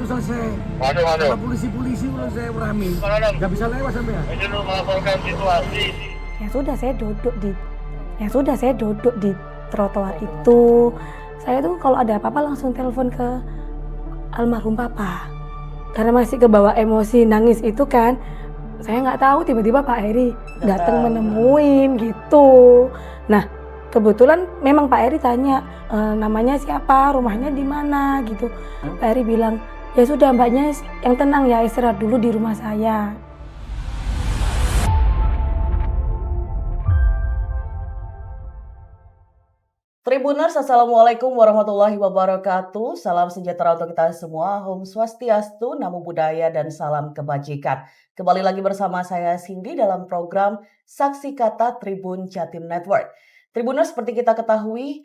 selesai. Waduh, waduh. Ada polisi-polisi udah saya rame. Nggak bisa lewat sampai ya. Ini melaporkan situasi. Ya sudah saya duduk di trotoar itu. Saya tuh kalau ada apa-apa langsung telepon ke almarhum papa. Karena masih kebawa emosi nangis itu kan. Saya nggak tahu tiba-tiba Pak Eri datang menemuin gitu. Nah, kebetulan memang Pak Eri tanya namanya siapa, rumahnya di mana gitu. Pak Eri bilang, ya sudah mbaknya yang tenang ya, istirahat dulu di rumah saya. Tribuners, Assalamualaikum warahmatullahi wabarakatuh. Salam sejahtera untuk kita semua. Om Swastiastu, Namo Buddhaya, dan salam kebajikan. Kembali lagi bersama saya Cindy dalam program Saksi Kata Tribun Jatim Network. Tribuners, seperti kita ketahui,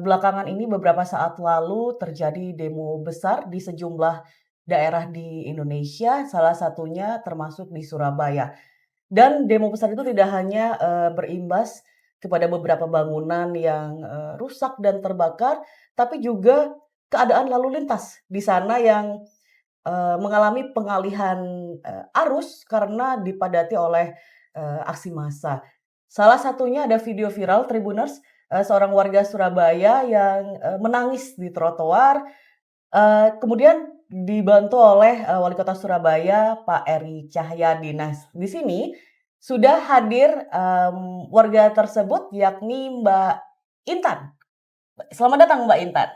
belakangan ini beberapa saat lalu terjadi demo besar di sejumlah daerah di Indonesia, salah satunya termasuk di Surabaya. Dan demo besar itu tidak hanya berimbas kepada beberapa bangunan yang rusak dan terbakar, tapi juga keadaan lalu lintas di sana yang mengalami pengalihan arus karena dipadati oleh aksi massa. Salah satunya ada video viral Tribuners, seorang warga Surabaya yang menangis di trotoar, kemudian dibantu oleh Wali Kota Surabaya, Pak Eri Cahyadi. Nah, di sini sudah hadir warga tersebut, yakni Mbak Intan. Selamat datang Mbak Intan.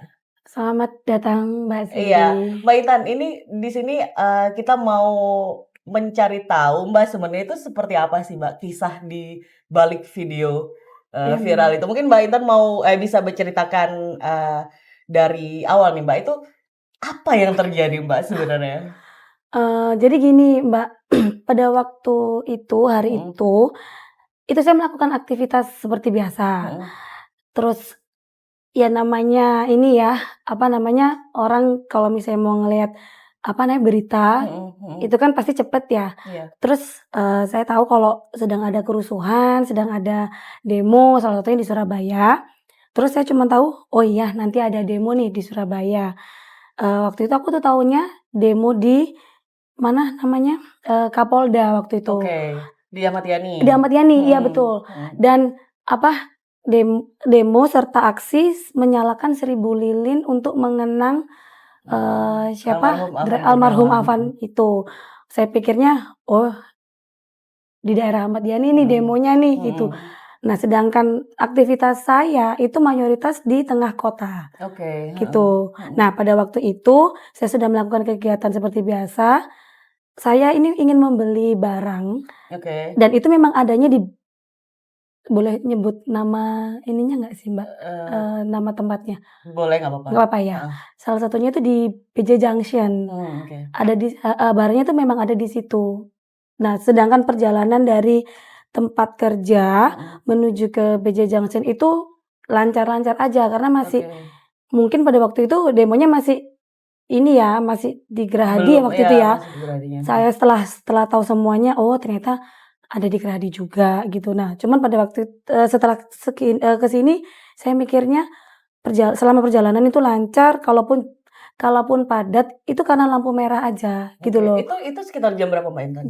Selamat datang Mbak Cindy. Iya, Mbak Intan, ini di sini kita mau mencari tahu Mbak sebenarnya itu seperti apa sih Mbak kisah di balik video viral itu. Mungkin Mbak Intan mau bisa berceritakan dari awal nih Mbak, itu apa yang terjadi Mbak sebenarnya? Jadi gini Mbak, pada waktu itu, hari itu saya melakukan aktivitas seperti biasa. Terus ya namanya ini ya, orang kalau misalnya mau ngelihat berita, itu kan pasti cepet ya. Iya. Terus saya tahu kalau sedang ada kerusuhan, sedang ada demo, salah satunya di Surabaya. Terus saya cuma tahu, oh iya nanti ada demo nih di Surabaya. Waktu itu aku tuh taunya demo di mana namanya, Kapolda waktu itu. Oke, di Ahmad Yani. Di Ahmad Yani, iya betul. Dan demo serta aksi menyalakan 1000 lilin untuk mengenang almarhum Afan itu. Saya pikirnya, oh di daerah Ahmad Yani nih demonya nih gitu. Nah, sedangkan aktivitas saya itu mayoritas di tengah kota. Oke. Gitu. Nah, pada waktu itu saya sudah melakukan kegiatan seperti biasa. Saya ini ingin membeli barang. Oke. Dan itu memang adanya di, boleh nyebut nama ininya nggak sih Mbak? Nama tempatnya? Boleh, nggak apa-apa. Nggak apa-apa ya. Salah satunya itu di PJ Junction. Oke. Ada di barangnya itu memang ada di situ. Nah, sedangkan perjalanan dari tempat kerja menuju ke PJ Junction itu lancar-lancar aja karena masih mungkin pada waktu itu demonya masih ini ya, masih di Gerahadi waktu itu ya. Saya setelah tahu semuanya, oh ternyata ada di Gerahadi juga gitu. Nah, cuman pada waktu setelah kesini saya mikirnya selama perjalanan itu lancar, kalaupun padat itu karena lampu merah aja gitu loh. Itu sekitar jam berapa Mbak Intan?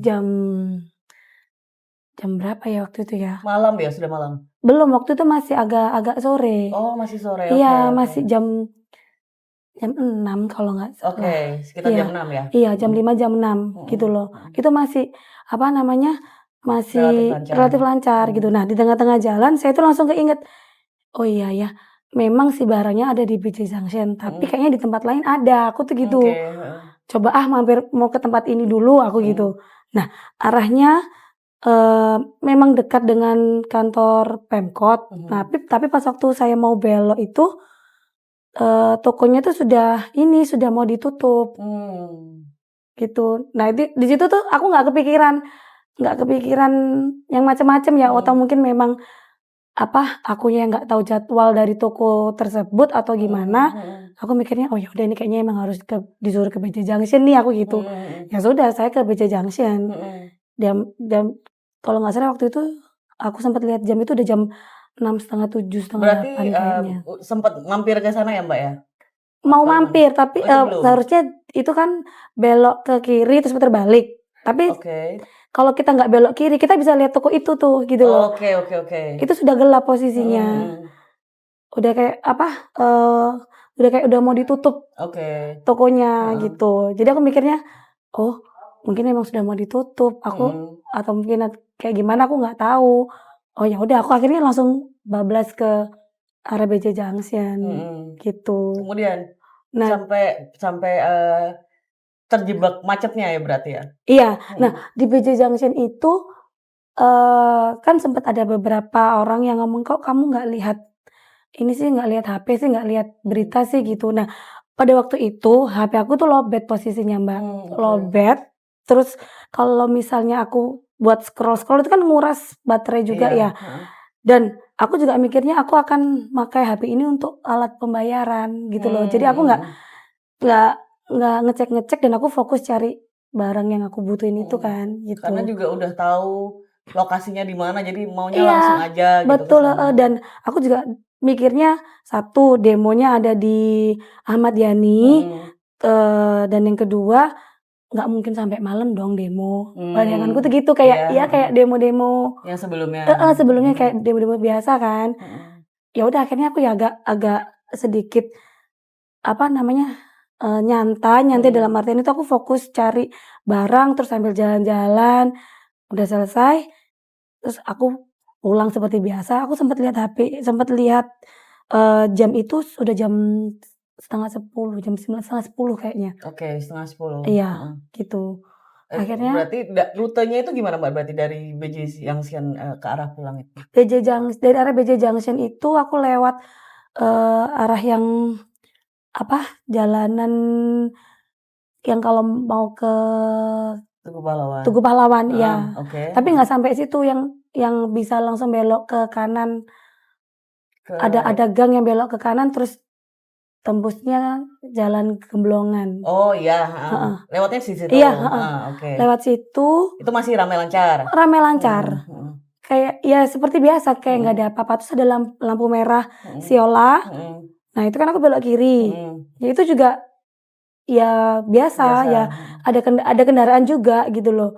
Jam berapa ya waktu itu ya? Malam ya, sudah malam? Belum, waktu itu masih agak sore. Oh, masih sore. Iya, masih jam 6 kalau nggak salah. Oke, sekitar jam 6 ya? Iya, jam 5, jam 6 gitu loh. Itu masih masih relatif lancar gitu. Nah, di tengah-tengah jalan saya tuh langsung keinget, oh iya ya, memang si barangnya ada di PJ Junction, tapi kayaknya di tempat lain ada. Aku tuh gitu. Coba mampir mau ke tempat ini dulu aku gitu. Nah, arahnya memang dekat dengan kantor Pemkot. Tapi pas waktu saya mau belok itu tokonya tuh sudah mau ditutup. Gitu. Nah, di situ tuh aku nggak kepikiran yang macam-macam ya, atau mungkin memang akunya yang nggak tahu jadwal dari toko tersebut atau gimana. Aku mikirnya, oh ya udah ini kayaknya emang harus disuruh ke BJ Junction nih aku gitu. Ya sudah, saya ke BJ Junction. Dan kalau nggak salah waktu itu aku sempat lihat jam itu udah jam 6:30, 7, setengah 8 kayaknya. Sempat mampir ke sana ya Mbak ya? Mau mampir tapi seharusnya itu kan belok ke kiri terus putar balik. Tapi Oke. kalau kita nggak belok kiri, kita bisa lihat toko itu tuh gitu loh. Oke. Itu sudah gelap posisinya. Mhm. Udah kayak apa? Udah kayak udah mau ditutup Oke. tokonya Heeh. gitu. Jadi aku mikirnya, oh mungkin emang sudah mau ditutup. Mhm. Atau mungkin kayak gimana aku nggak tahu. Oh ya udah, aku akhirnya langsung bablas ke arah BJ Junction Mhm. gitu. Kemudian Nah, sampai sampai, terjebak macetnya ya berarti ya? iya. Nah, Mhm. di BJ Junction itu kan sempat ada beberapa orang yang ngomong, "Kok kamu nggak lihat ini sih, nggak lihat HP sih, nggak lihat berita sih?" gitu. Nah, pada waktu itu HP aku tuh lowbat posisinya, Mbak. Oke. Lowbat, terus kalau misalnya aku buat scroll-scroll itu kan nguras baterai juga Iya, ya. heeh. Dan aku juga mikirnya aku akan pakai HP ini untuk alat pembayaran gitu loh. Jadi aku Mhm. nggak nggak ngecek-ngecek dan aku fokus cari barang yang aku butuhin itu Mhm. kan, Karena gitu. juga udah tahu lokasinya di mana, jadi maunya langsung Iya, aja gitu ke betul, sana. heeh, dan aku juga mikirnya, satu demonya ada di Ahmad Yani, Mhm. dan yang kedua, nggak mungkin sampai malam dong demo. Bayanganku tuh Mmm. gitu, Iya, kayak ya heeh. kayak demo-demo Yang sebelumnya. heeh, sebelumnya Mhm. kayak demo-demo biasa kan. Mhm. Ya udah akhirnya aku ya agak agak sedikit, apa namanya, nyantai dalam Mhm. artian itu aku fokus cari barang, terus sambil jalan-jalan, udah selesai, terus aku pulang seperti biasa. Aku sempat lihat HP, sempat lihat, jam itu sudah jam 9:30, jam 9, 9:30 kayaknya. Oke, 9:30. Iya, Heeh. gitu. Akhirnya Berarti rutenya itu gimana, Mbak, berarti dari BJ Junction, ke arah pulang itu? dari arah BJ Junction itu aku lewat, arah yang apa, jalanan yang kalau mau ke Tugu Pahlawan? Tugu Pahlawan, Heeh, iya. oke, Tapi heeh. nggak sampai situ yang bisa langsung belok ke kanan. Ke Ada gang yang belok ke kanan terus tembusnya jalan Gemblongan. oh iya, heeh. Heeh. Lewatnya di situ? Iya, heeh. Heeh, oke. Lewat situ Itu masih ramai lancar? rame Mhm, lancar. mhm, Kayak ya seperti biasa, kayak nggak ada mhm, apa-apa, terus ada lampu merah mhm, Siola. mhm, Nah, itu kan aku belok kiri. mhm. Ya itu juga ya biasa, Biasa, ya heeh. ada kendaraan juga gitu loh.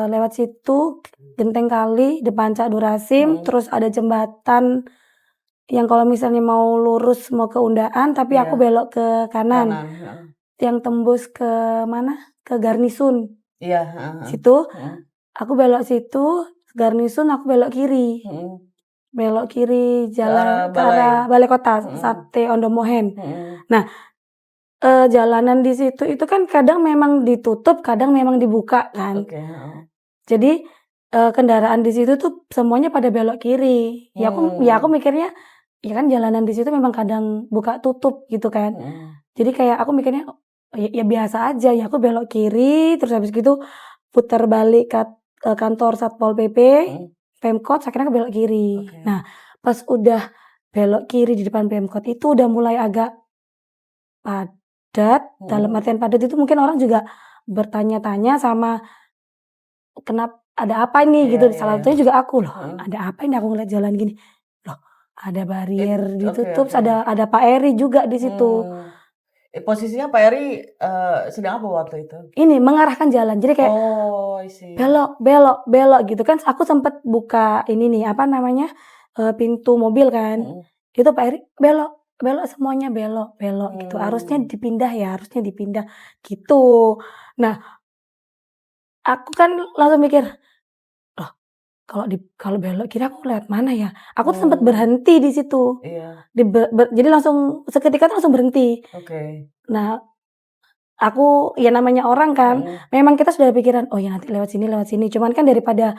Lewat situ, Genteng Kali, depan Cak Durasim, Mhm, terus ada jembatan yang kalau misalnya mau lurus mau ke Undaan, tapi aku iya, belok ke kanan, kanan, heeh. yang tembus ke mana, ke Garnisun. Iya, heeh heeh. Situ, Mhm, aku belok situ, Garnisun aku belok kiri. mhm. Belok kiri Ke arah jalan ke balai? arah Balai Kota, Mhm, Sate Ondomohen. mhm. Nah, jalanan di situ itu kan kadang memang ditutup, kadang memang dibuka kan. Oke, heeh. Jadi, kendaraan di situ tuh semuanya pada belok kiri. Ya aku Mmm, mikirnya, ya kan jalanan di situ memang kadang buka tutup gitu kan. mhm, Jadi kayak aku mikirnya, oh, ya biasa aja, ya aku belok kiri, terus habis gitu putar balik ke kantor Satpol PP, mhm. Pemkot, akhirnya aku belok kiri. Oke. Nah, pas udah belok kiri di depan Pemkot itu udah mulai agak padat, dalam Mhm, artian padat itu mungkin orang juga bertanya-tanya sama, ada apa ini?" iya gitu. iya Salah iya. satunya juga aku, "Loh, Heeh. ada apa ini aku ngeliat jalan gini? Loh, ada It barier oke ditutup, oke. terus ada Pak Eri juga di situ." Mmm. Posisinya Pak Eri, sedang apa waktu itu? Ini mengarahkan jalan, jadi kayak Oh, I see. belok belok belok gitu kan, aku sempet buka ini nih, apa namanya, pintu mobil kan, Mhm. itu Pak Eri, "Belok belok semuanya, belok belok," gitu, Mmm. harusnya dipindah," gitu. Nah, aku kan langsung mikir, "Loh, kalau belok kiri aku lewat mana ya?" Aku tuh sempet Mmm. berhenti di situ, Iya, jadi langsung seketika tuh langsung berhenti. oke. Nah, aku ya namanya orang kan, Mhm, memang kita sudah ada pikiran, "Oh ya nanti lewat sini," cuman kan daripada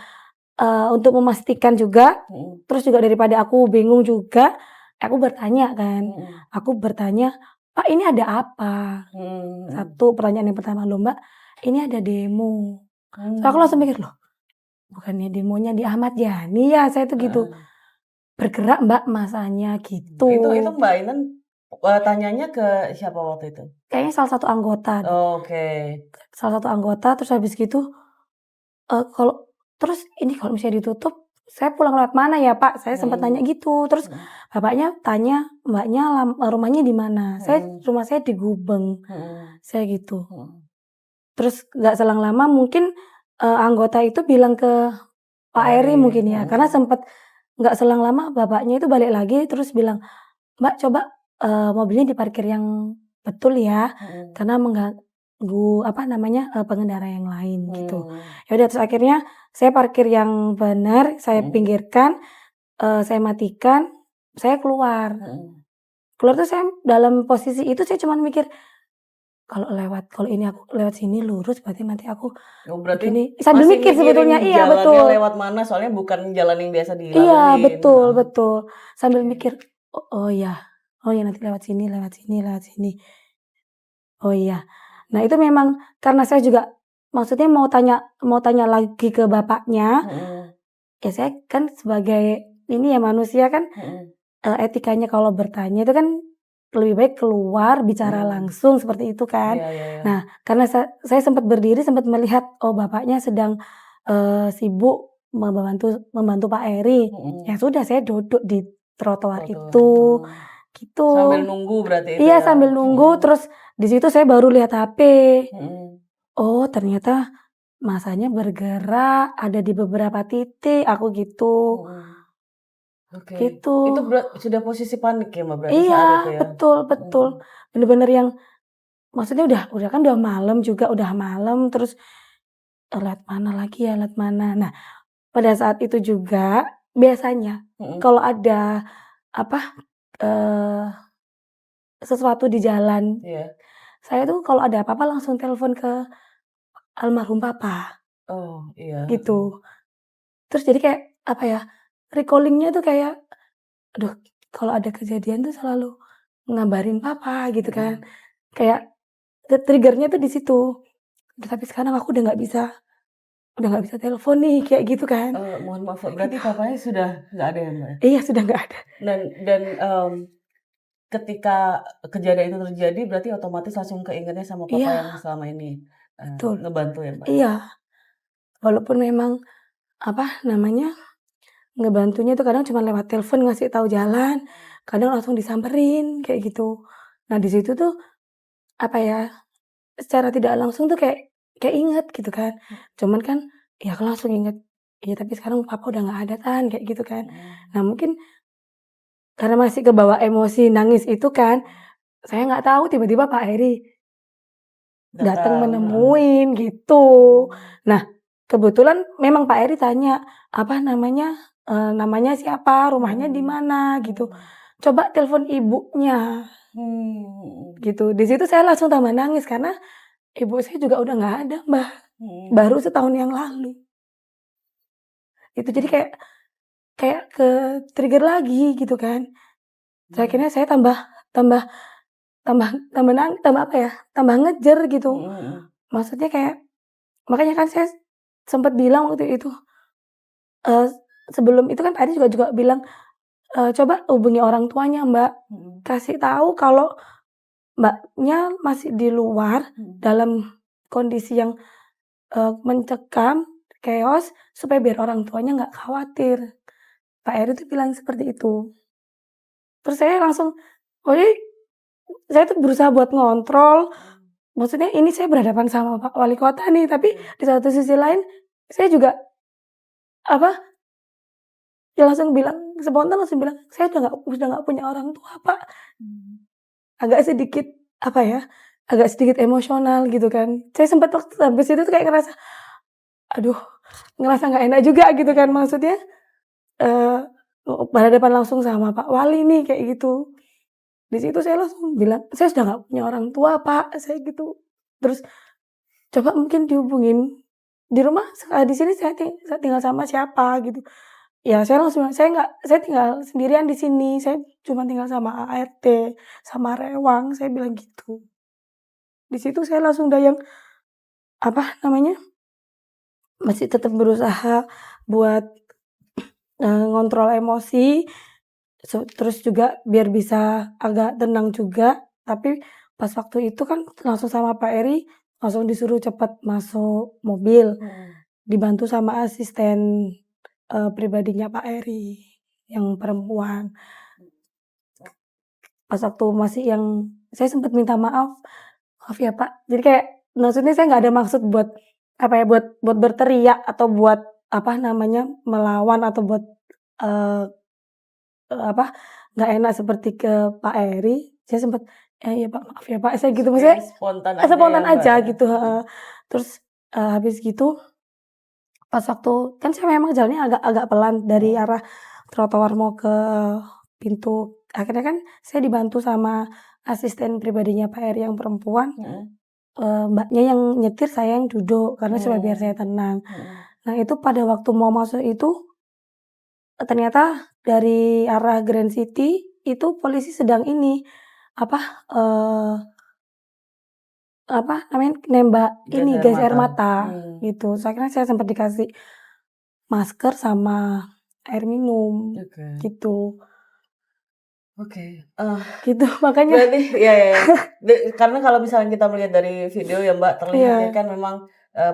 untuk memastikan juga, mhm, terus juga daripada aku bingung juga, aku bertanya kan. mhm, Aku bertanya, "Pak, ini ada apa?" mhm mhm. Satu pertanyaan yang pertama, "Loh Mbak, ini ada demo." Terus aku langsung Mmm. mikir, "Loh, bukannya demonya di Ahmad Yani ya?" Saya tuh gitu. Heeh. "Bergerak Mbak masanya," Itu gitu. Mbak Inen, tanyanya ke siapa waktu itu? Kayaknya salah satu anggota deh. Oke. Salah satu anggota, terus habis gitu, kalau terus ini kalau misalnya ditutup, saya pulang lewat mana ya Pak? Saya sempat tanya gitu. Terus bapaknya tanya, Mbaknya rumahnya di mana? Rumah saya di Gubeng. Saya gitu. Terus nggak selang lama mungkin anggota itu bilang ke Pak Eri mungkin ya. Karena sempat nggak selang lama bapaknya itu balik lagi terus bilang, Mbak coba mobilnya diparkir yang betul ya. Karena mengganggu pengendara yang lain gitu. Ya udah terus akhirnya saya parkir yang benar, saya pinggirkan, saya matikan, saya keluar. Keluar tuh saya dalam posisi itu saya cuma mikir, kalau ini aku lewat sini lurus berarti nanti aku begini. Sambil masih mikir sebetulnya, iya jalannya betul. lewat mana soalnya bukan jalan yang biasa dilalui. Iya betul. Sambil mikir, oh ya nanti lewat sini. Oh iya. Nah itu memang karena saya juga maksudnya mau tanya lagi ke bapaknya. Ya saya kan sebagai ini ya manusia kan etikanya kalau bertanya itu kan lebih baik keluar bicara langsung seperti itu kan. Nah karena saya sempat berdiri sempat melihat bapaknya sedang sibuk membantu Pak Eri. Ya sudah saya duduk di trotoar itu gitu. Sambil nunggu berarti itu. Iya sambil nunggu terus di situ saya baru lihat HP. Oh ternyata masanya bergerak ada di beberapa titik aku gitu. Gitu. Itu sudah posisi panik ya Mbak berarti iya, saat itu ya? betul. Bener-bener yang maksudnya udah kan udah malam juga, udah malam terus lihat mana lagi ya, lihat mana. Nah, pada saat itu juga biasanya kalau ada sesuatu di jalan, saya tuh kalau ada apa-apa langsung telepon ke almarhum papa. Oh, iya. Gitu. Terus jadi kayak recalling-nya tuh kayak aduh kalau ada kejadian tuh selalu ngabarin papa gitu kan. Kayak trigger-nya tuh di situ. Tapi sekarang aku udah nggak bisa telepon nih kayak gitu kan. Mohon maaf berarti papanya sudah nggak ada ya Mbak? Iya sudah nggak ada. Dan ketika kejadian itu terjadi berarti otomatis langsung keingetnya sama papa yang selama ini ngebantu ya Mbak? Iya. Walaupun memang ngebantunya tuh kadang cuma lewat telepon ngasih tahu jalan, kadang langsung disamperin kayak gitu. Nah di situ tuh secara tidak langsung tuh kayak inget gitu kan. Cuman kan ya aku langsung inget, iya tapi sekarang papa udah nggak ada kan kayak gitu kan. Nah mungkin karena masih kebawa emosi nangis itu kan, saya nggak tahu tiba-tiba Pak Eri datang menemuin gitu. Nah kebetulan memang Pak Eri tanya namanya siapa, rumahnya di mana gitu. Coba telepon ibunya. Gitu. Di situ saya langsung tambah nangis karena ibu saya juga udah nggak ada Mbak. Baru setahun yang lalu. Itu jadi kayak ke trigger lagi gitu kan. Saya akhirnya saya tambah ngejer gitu. Maksudnya kayak makanya kan saya sempat bilang waktu itu sebelum itu kan Pak Eri juga bilang coba hubungi orang tuanya Mbak. Kasih tahu kalau Mbaknya masih di luar dalam kondisi yang mencekam, chaos supaya biar orang tuanya nggak khawatir. Pak Eri tuh bilang seperti itu. Terus saya langsung, saya tuh berusaha buat ngontrol. Maksudnya ini saya berhadapan sama Pak Wali Kota nih, tapi di satu sisi lain saya juga ya langsung bilang spontan saya udah nggak punya orang tua Pak. Agak sedikit emosional gitu kan. Saya sempat habis itu tuh kayak ngerasa nggak enak juga gitu kan. Maksudnya berhadapan langsung sama Pak Wali nih kayak gitu. Di situ saya langsung bilang, saya sudah nggak punya orang tua Pak, saya gitu. Terus coba mungkin dihubungin di rumah di sini saya tinggal sama siapa gitu. Ya saya langsung saya tinggal sendirian di sini, saya cuma tinggal sama ART, sama Rewang, saya bilang gitu. Di situ saya langsung udah yang masih tetap berusaha buat ngontrol emosi, terus juga biar bisa agak tenang juga. Tapi pas waktu itu kan langsung sama Pak Eri langsung disuruh cepat masuk mobil, dibantu sama asisten pribadinya Pak Eri yang perempuan. Pas waktu masih yang saya sempat minta maaf ya Pak, jadi kayak maksudnya saya nggak ada maksud buat, apa ya, buat berteriak atau buat, apa namanya, melawan atau buat, eee apa, nggak enak seperti ke Pak Eri, saya sempet, "Iya Pak, maaf ya Pak," saya gitu, maksudnya Kayak spontan aja ya spontan Mbak aja ya? gitu, heeh. Terus, habis gitu pas waktu kan saya memang jalannya agak agak pelan dari Mhm, arah trotoar mau ke pintu, akhirnya kan saya dibantu sama asisten pribadinya Pak Eri yang perempuan, mhm, Mbaknya yang nyetir, saya yang duduk karena supaya biar saya mmm, tenang. mhm, Nah itu pada waktu mau masuk itu, ternyata dari arah Grand City itu polisi sedang ini, apa, eee, apa namanya, nembak gas ini, air gas air mata, mata mmm, gitu. Terus akhirnya saya sempat dikasih masker sama air minum oke gitu. oke, Gitu makanya berarti ya ya ya, karena kalau misalnya kita melihat dari video ya Mbak, terlihatnya iya kan memang,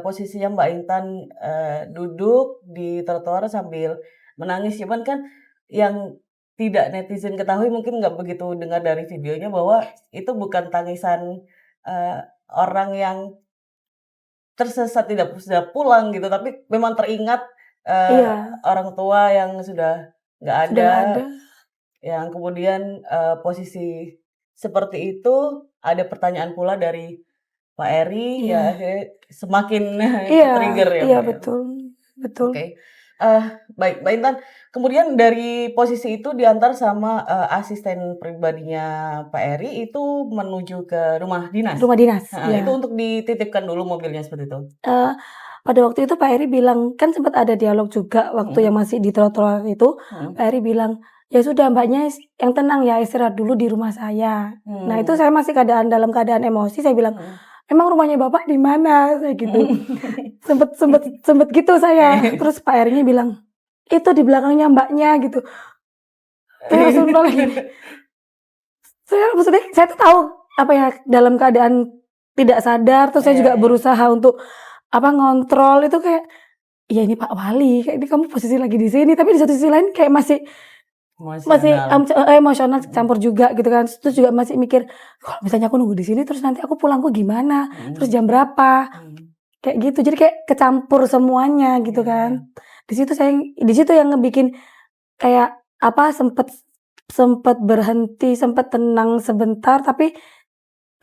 posisinya Mbak Intan, duduk di trotoar sambil menangis, cuman kan yang tidak netizen ketahui mungkin nggak begitu dengar dari videonya bahwa itu bukan tangisan, orang yang tersesat tidak sudah pulang gitu, tapi memang teringat, iya, orang tua yang sudah nggak sudah ada, nggak ada. yang kemudian, posisi seperti itu, ada pertanyaan pula dari Pak Eri, ya Iya akhirnya semakin iya ke-trigger ya, iya Mbak, ya. betul betul. Oke, eee, baik, Mbak Intan, kemudian dari posisi itu diantar sama, asisten pribadinya Pak Eri itu menuju ke rumah dinas? Rumah dinas, Heeh, itu iya. untuk dititipkan dulu mobilnya seperti itu? Eee, pada waktu itu Pak Eri bilang kan sempat ada dialog juga waktu yang Mhm, masih di trotoar itu, Pak mhm, Eri bilang, "Ya sudah Mbaknya yang tenang ya, istirahat dulu di rumah saya." Nah itu mmm, saya masih dalam keadaan emosi, saya bilang, mhm. "Emang rumahnya Bapak di mana?" Saya gitu. Mhm. Sempet sempet sempet gitu saya, terus Pak Erinya bilang, "Itu di belakangnya Mbaknya," gitu. Saya langsung noleh gini, saya maksudnya saya tuh tahu, apa ya, dalam keadaan tidak sadar, terus saya Iya juga iya, berusaha untuk, apa, ngontrol itu kayak, iya ini Pak Wali, kayak ini kamu posisi lagi di sini, tapi di satu sisi lain kayak masih masih, emosional, emosional mhm, campur juga gitu kan. Terus juga masih mikir, kalau misalnya aku nunggu di sini terus nanti aku pulangku gimana? Terus mhm, jam berapa? mhm, Kayak gitu. Jadi kayak kecampur semuanya gitu iya iya, kan. Di situ yang ngebikin kayak apa, sempet sempet berhenti, sempet tenang sebentar, tapi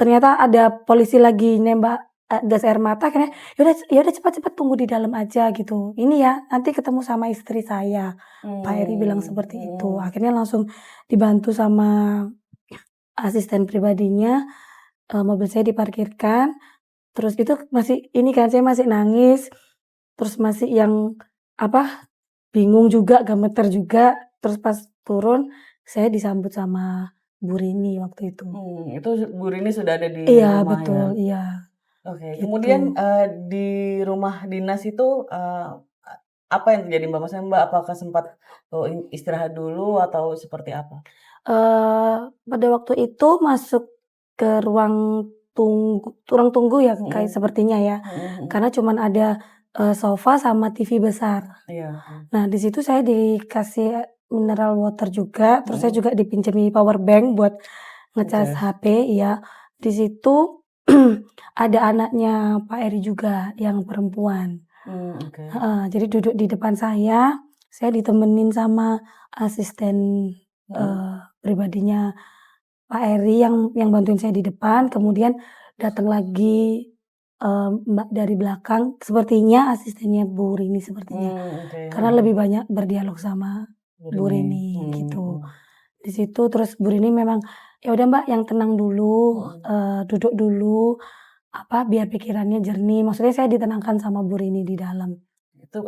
ternyata ada polisi lagi nembak, gas air mata, akhirnya, "Ya udah cepat-cepat tunggu di dalam aja," gitu. "Ini ya, nanti ketemu sama istri saya." Pak Eri bilang seperti itu. mhm, Akhirnya langsung dibantu sama asisten pribadinya, mobil saya diparkirkan, terus itu masih ini kan, saya masih nangis, terus masih yang, apa, bingung juga, gemeter juga, terus pas turun, saya disambut sama Bu Rini waktu itu. itu Bu Rini sudah ada di Iya rumah ya? betul, iya, Oke, gitu. kemudian, di rumah dinas itu, apa yang terjadi, Mbak? Maksudnya Mbak apakah sempat, istirahat dulu atau seperti apa? Pada waktu itu masuk ke ruang tunggu ya, kayak Mhm, sepertinya ya, mhm mhm, karena cuman ada, sofa sama TV besar. iya, oke, Nah di situ saya dikasih mineral water juga, terus saya mhm, juga dipinjemi power bank buat ngecas oke, HP, iya. Di situ ada anaknya Pak Eri juga yang perempuan. oke, Heeh, jadi duduk di depan saya ditemenin sama asisten, mhm, pribadinya Pak Eri yang bantuin saya di depan, kemudian datang lagi, Mbak dari belakang, sepertinya asistennya Bu Rini sepertinya, oke, karena heeh, lebih banyak berdialog sama Bu Bu Rini, Rini gitu. mhm Di situ terus Bu Rini memang, "Ya udah Mbak yang tenang dulu, mhm, duduk dulu, apa, biar pikirannya jernih." Maksudnya saya ditenangkan sama Bu Rini di dalam,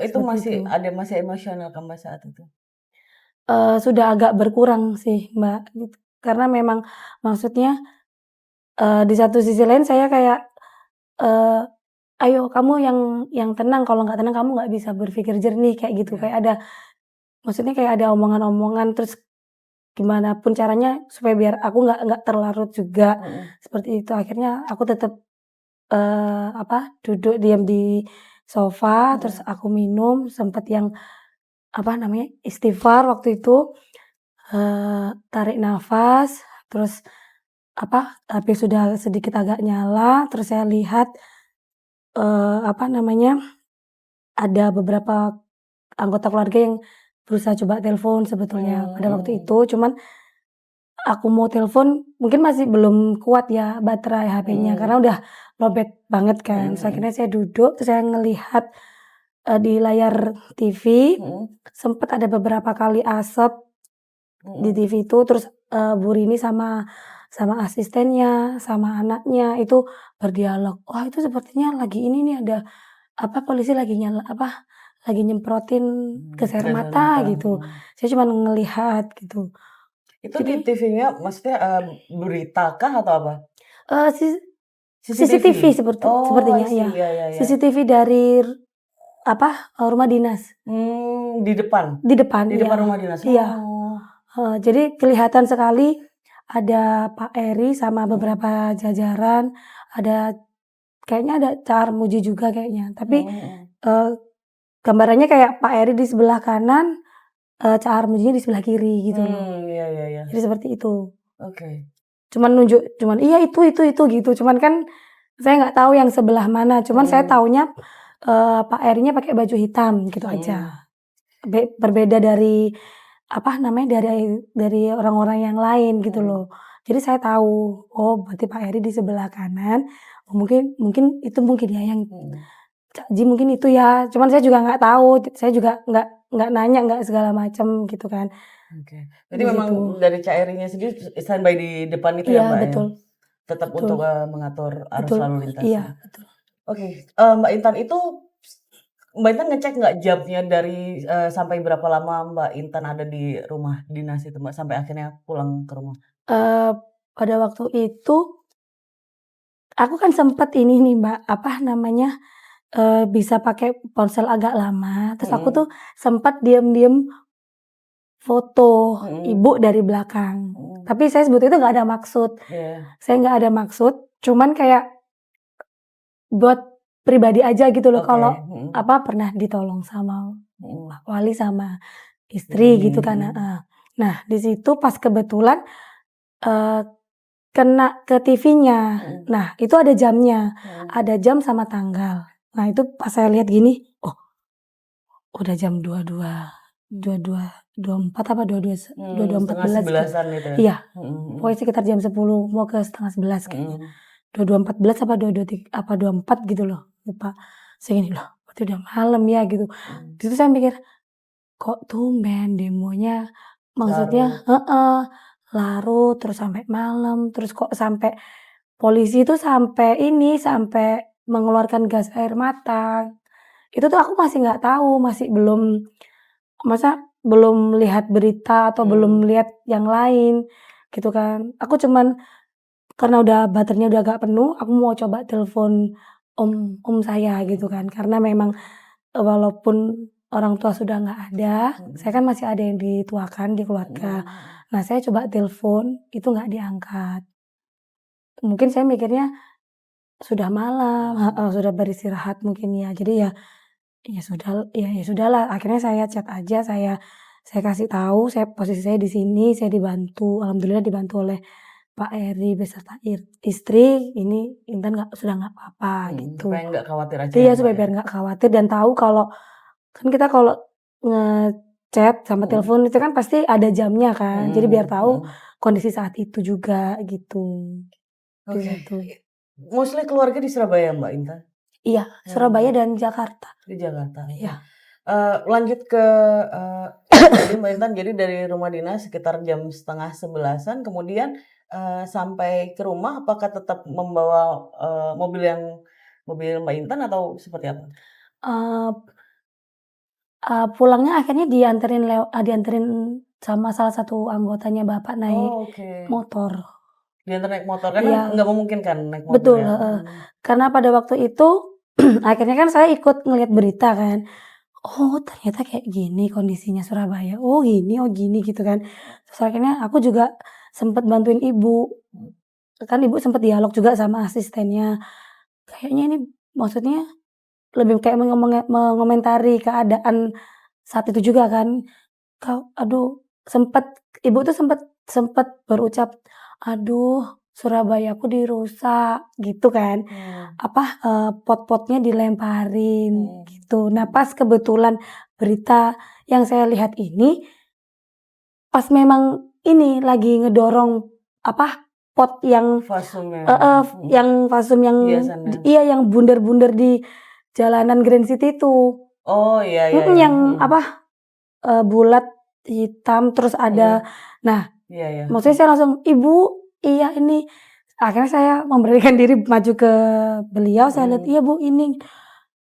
itu seperti masih itu. masih emosional kan, Mbak, saat itu? Sudah agak berkurang sih Mbak, gitu. Karena memang maksudnya, di satu sisi lain saya kayak, eee, "Ayo kamu yang tenang, kalau nggak tenang kamu nggak bisa berpikir jernih," kayak gitu. Iya, Kayak ada maksudnya kayak ada omongan-omongan, terus gimana pun caranya supaya biar aku nggak terlarut juga, mhm, seperti itu. Akhirnya aku tetep, apa, duduk diam di sofa, terus iya, aku minum, sempet yang istighfar waktu itu, tarik nafas, terus HP sudah sedikit agak nyala, terus saya lihat, ada beberapa anggota keluarga yang berusaha coba telepon sebetulnya pada waktu itu, cuman aku mau telepon mungkin masih belum kuat ya baterai HP-nya karena udah lowbat banget kan. Terus akhirnya saya duduk, terus saya ngelihat, di layar TV, sempet ada beberapa kali asap di TV itu, terus, Bu Rini sama asistennya, sama anaknya itu berdialog, "Wah itu sepertinya lagi ini nih ada, polisi lagi lagi nyemprotin gas air gas air mata," mata, gitu. Saya cuman ngelihat gitu. Itu di Jadi TV-nya maksudnya, berita kah atau apa? Eee, si CCTV? CCTV Oh, I sepertinya, see, iya. ya ya ya. CCTV dari rumah dinas. Di depan? Di depan, Di depan iya. rumah dinas? Iya, Oh. jadi kelihatan sekali ada Pak Eri sama beberapa jajaran, ada kayaknya ada Ca Armuji juga kayaknya. Tapi, eee, gambarannya kayak Pak Eri di sebelah kanan, Ca Armujinya di sebelah kiri gitu loh. Iya iya iya. Jadi seperti itu. Oke. Cuman, "Iya itu," gitu. Cuman kan saya nggak tahu yang sebelah mana, cuman saya taunya, Pak Erinya pakai baju hitam gitu aja. Berbeda dari, dari orang-orang yang lain gitu loh. Jadi saya tahu, oh berarti Pak Eri di sebelah kanan, oh mungkin itu mungkin ya yang Cak Ji mungkin itu ya, cuman saya juga nggak tahu, saya juga nggak nanya, nggak segala macam gitu kan. Oke. Jadi Di memang situ. dari Eri-nya sendiri standby di depan itu ya, Iya Mbak, ya? betul Tetap betul untuk, mengatur arus betul, lalu iya lintasnya. betul. Oke, Mbak Intan itu Mbak Intan ngecek nggak jamnya dari, sampai berapa lama Mbak Intan ada di rumah dinas itu, Mbak, sampai akhirnya pulang ke rumah? Eee, pada waktu itu, aku kan sempet ini nih Mbak, bisa pakai ponsel agak lama, terus aku tuh sempat diam-diam foto ibu dari belakang. Tapi saya sebut itu nggak ada maksud. Iya. Saya nggak ada maksud, cuman kayak buat pribadi aja gitu loh. Oke, Kalau pernah ditolong sama Pak Wali sama istri gitu kan. Nah di situ pas kebetulan kena ke TV-nya. Nah itu ada jamnya, ada jam sama tanggal. Nah itu pas saya lihat gini, oh udah jam 22.24 apa 22.14 gitu. 10:30-an itu ya? Iya, pokoknya sekitar jam 10 mau ke 10:30 kayaknya. 22.14 apa 24 gitu loh, lupa. Saya gini, loh berarti udah malam ya gitu. Di situ saya mikir, kok tumben demonya maksudnya larut terus sampai malam, terus kok sampai polisi itu sampai mengeluarkan gas air mata. Itu tuh aku masih nggak tahu, masih belum lihat berita atau belum lihat yang lain gitu kan. Aku cuman karena baterainya udah agak penuh, aku mau coba telepon om saya gitu kan. Karena memang walaupun orang tua sudah nggak ada, saya kan masih ada yang dituakan di keluarga. Nah saya coba telepon, itu nggak diangkat. Mungkin saya mikirnya sudah malam, sudah beristirahat mungkin ya. Jadi ya sudahlah. Akhirnya saya chat aja, saya kasih tahu, posisi saya di sini, saya dibantu, alhamdulillah dibantu oleh Pak Eri beserta istri, ini Intan sudah nggak apa-apa gitu. Supaya nggak khawatir aja Iya ya, Mbak, supaya ya? biar nggak khawatir dan tahu kalau kan kita kalau nge-chat sama telepon itu kan pasti ada jamnya kan. Jadi biar tahu kondisi saat itu juga gitu. Di Oke. situ. Mostly keluarga di Surabaya, Mbak Intan? Iya, Surabaya dan Jakarta. Di Jakarta. Iya. Lanjut ke, tadi Mbak Intan jadi dari rumah dinas sekitar jam 10:30-an, kemudian, sampai ke rumah apakah tetap membawa, mobil Mbak Intan atau seperti apa? Eee pulangnya akhirnya dianterin sama salah satu anggotanya bapak naik Oh, oke. motor. Diantar naik motor karena Iya. nggak memungkinkan naik mobil Betul, ya? karena pada waktu itu akhirnya kan saya ikut ngelihat berita kan, oh ternyata kayak gini kondisinya Surabaya, oh gini gitu kan. Terus akhirnya aku juga sempet bantuin ibu, kan ibu sempet dialog juga sama asistennya, kayaknya ini maksudnya lebih kayak mengomentari keadaan saat itu juga kan, aduh ibu tuh sempet berucap, "Aduh, Surabayaku dirusak," gitu kan. Pot-potnya dilemparin gitu. Nah, pas kebetulan berita yang saya lihat ini, pas memang ini lagi ngedorong pot yang Fasumnya. yang fasum yang Hiasannya. iya yang bundar-bundar di jalanan Grand City itu. Oh, iya iya. Yang bulat hitam terus ada. Nah, Iya iya. maksudnya saya langsung, "Ibu, iya ini." Akhirnya saya memberanikan diri maju ke beliau, saya lihat, "Iya Bu, ini.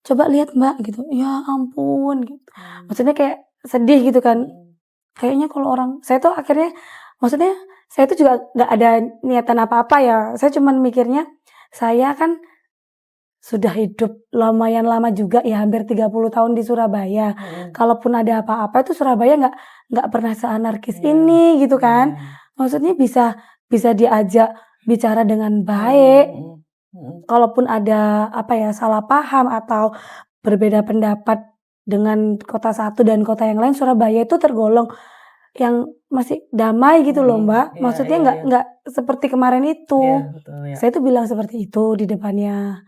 Coba lihat Mbak," gitu. "Ya ampun," gitu. Maksudnya kayak sedih gitu kan. Kayaknya kalau saya tuh akhirnya, maksudnya saya tuh juga nggak ada niatan apa-apa ya. Saya cuman mikirnya, saya kan sudah hidup lumayan lama juga ya, hampir 30 tahun di Surabaya. Kalaupun ada apa-apa itu Surabaya nggak pernah seanarkis ini gitu kan. Maksudnya bisa diajak bicara dengan baik. Kalaupun ada salah paham atau berbeda pendapat dengan kota satu dan kota yang lain, Surabaya itu tergolong yang masih damai gitu loh Mbak. Iya, Maksudnya iya. nggak seperti kemarin itu. Iya, betul ya. Saya tuh bilang seperti itu di depannya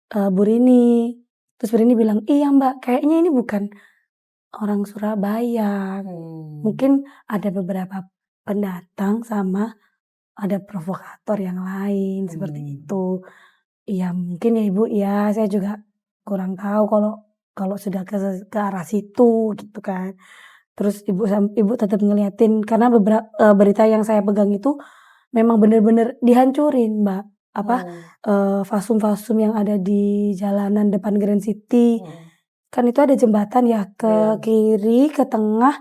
Bu Rini. Terus Bu Rini bilang, "Iya Mbak, kayaknya ini bukan orang Surabaya. Mungkin ada beberapa pendatang sama ada provokator yang lain," seperti itu. Iya mungkin ya Ibu ya, saya juga kurang tahu kalau sudah ke arah situ gitu kan. Terus Ibu tetap ngeliatin karena berita yang saya pegang itu memang bener-bener dihancurin Mbak. Fasum-fasum yang ada di jalanan depan Grand City. Kan itu ada jembatan ya, ke kiri, ke tengah,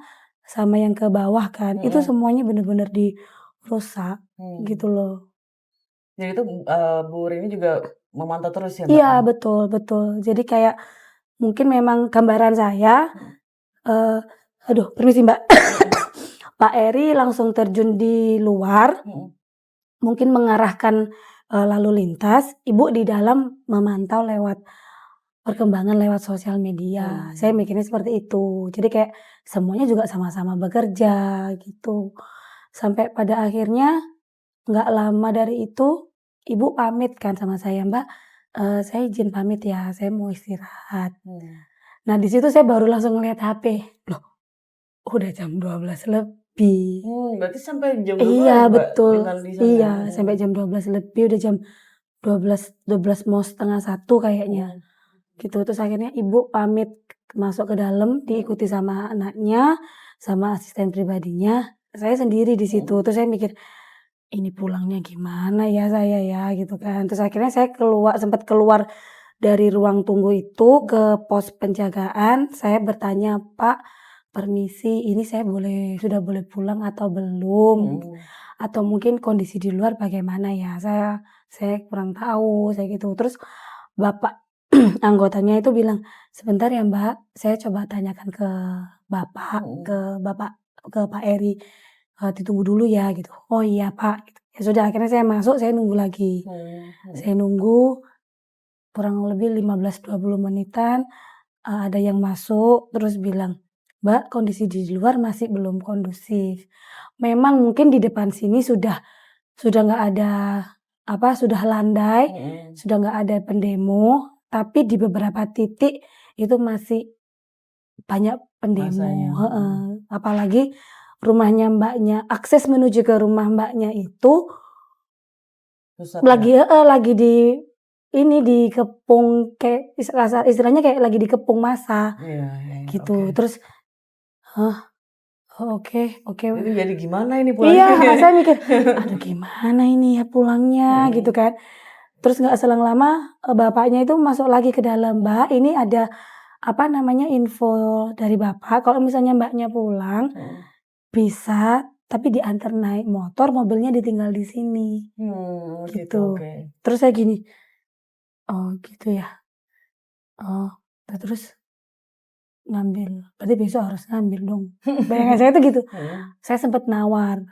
sama yang ke bawah kan. Itu semuanya bener-bener dirusak gitu loh. Jadi itu Bu Rini juga memantau terus ya Mbak? Iya betul. Jadi kayak mungkin memang gambaran saya, aduh permisi Mbak. Pak Eri langsung terjun di luar, mungkin mengarahkan lalu lintas, Ibu di dalam memantau lewat perkembangan lewat sosial media. Saya mikirnya seperti itu. Jadi kayak semuanya juga sama-sama bekerja gitu. Sampai pada akhirnya nggak lama dari itu Ibu pamit kan sama saya, "Mbak, saya izin pamit ya, saya mau istirahat." Nah di situ saya baru langsung ngeliat HP. Loh, udah jam 12 lebih. Berarti sampai jam berapa Iya Mbak betul. tinggal di sana? Iya, sampai jam 12 lebih, udah jam 12 mau setengah 1 kayaknya. Gitu. Terus akhirnya Ibu pamit masuk ke dalam, diikuti sama anaknya, sama asisten pribadinya. Saya sendiri di situ. Terus saya mikir, "Ini pulangnya gimana ya saya ya?" gitu kan. Terus akhirnya saya sempat keluar dari ruang tunggu itu ke pos penjagaan. Saya bertanya, "Pak, permisi, ini saya sudah boleh pulang atau belum? Atau mungkin kondisi di luar bagaimana ya? Saya kurang tahu," saya gitu. Terus Bapak anggotanya itu bilang, "Sebentar ya Mbak, saya coba tanyakan ke Bapak, ke Pak Eri, ditunggu dulu ya," gitu. "Oh iya Pak," gitu. Ya sudah akhirnya saya masuk, saya nunggu lagi. Saya nunggu kurang lebih 15-20 menitan, ada yang masuk terus bilang, "Mbak, kondisi di luar masih belum kondusif." Memang mungkin di depan sini sudah nggak ada sudah landai, sudah nggak ada pendemo, tapi di beberapa titik itu masih banyak pendemo. Apalagi rumahnya Mbaknya, akses menuju ke rumah Mbaknya itu lagi dikepung, kayak istilahnya kayak lagi dikepung massa. Gitu. Terus, oke. Jadi gimana ini pulangnya? Iya, saya mikir, "Aduh gimana ini ya pulangnya," gitu kan. Terus nggak selang lama, bapaknya itu masuk lagi ke dalam, "Mbak, ini ada info dari Bapak, kalau misalnya Mbaknya pulang, bisa, tapi diantar naik motor, mobilnya ditinggal di sini." Gitu. Terus saya gini, "Oh gitu ya? Oh." Terus ngambil, berarti besok harus ngambil dong. Bayangan saya tuh gitu. Saya sempat nawar,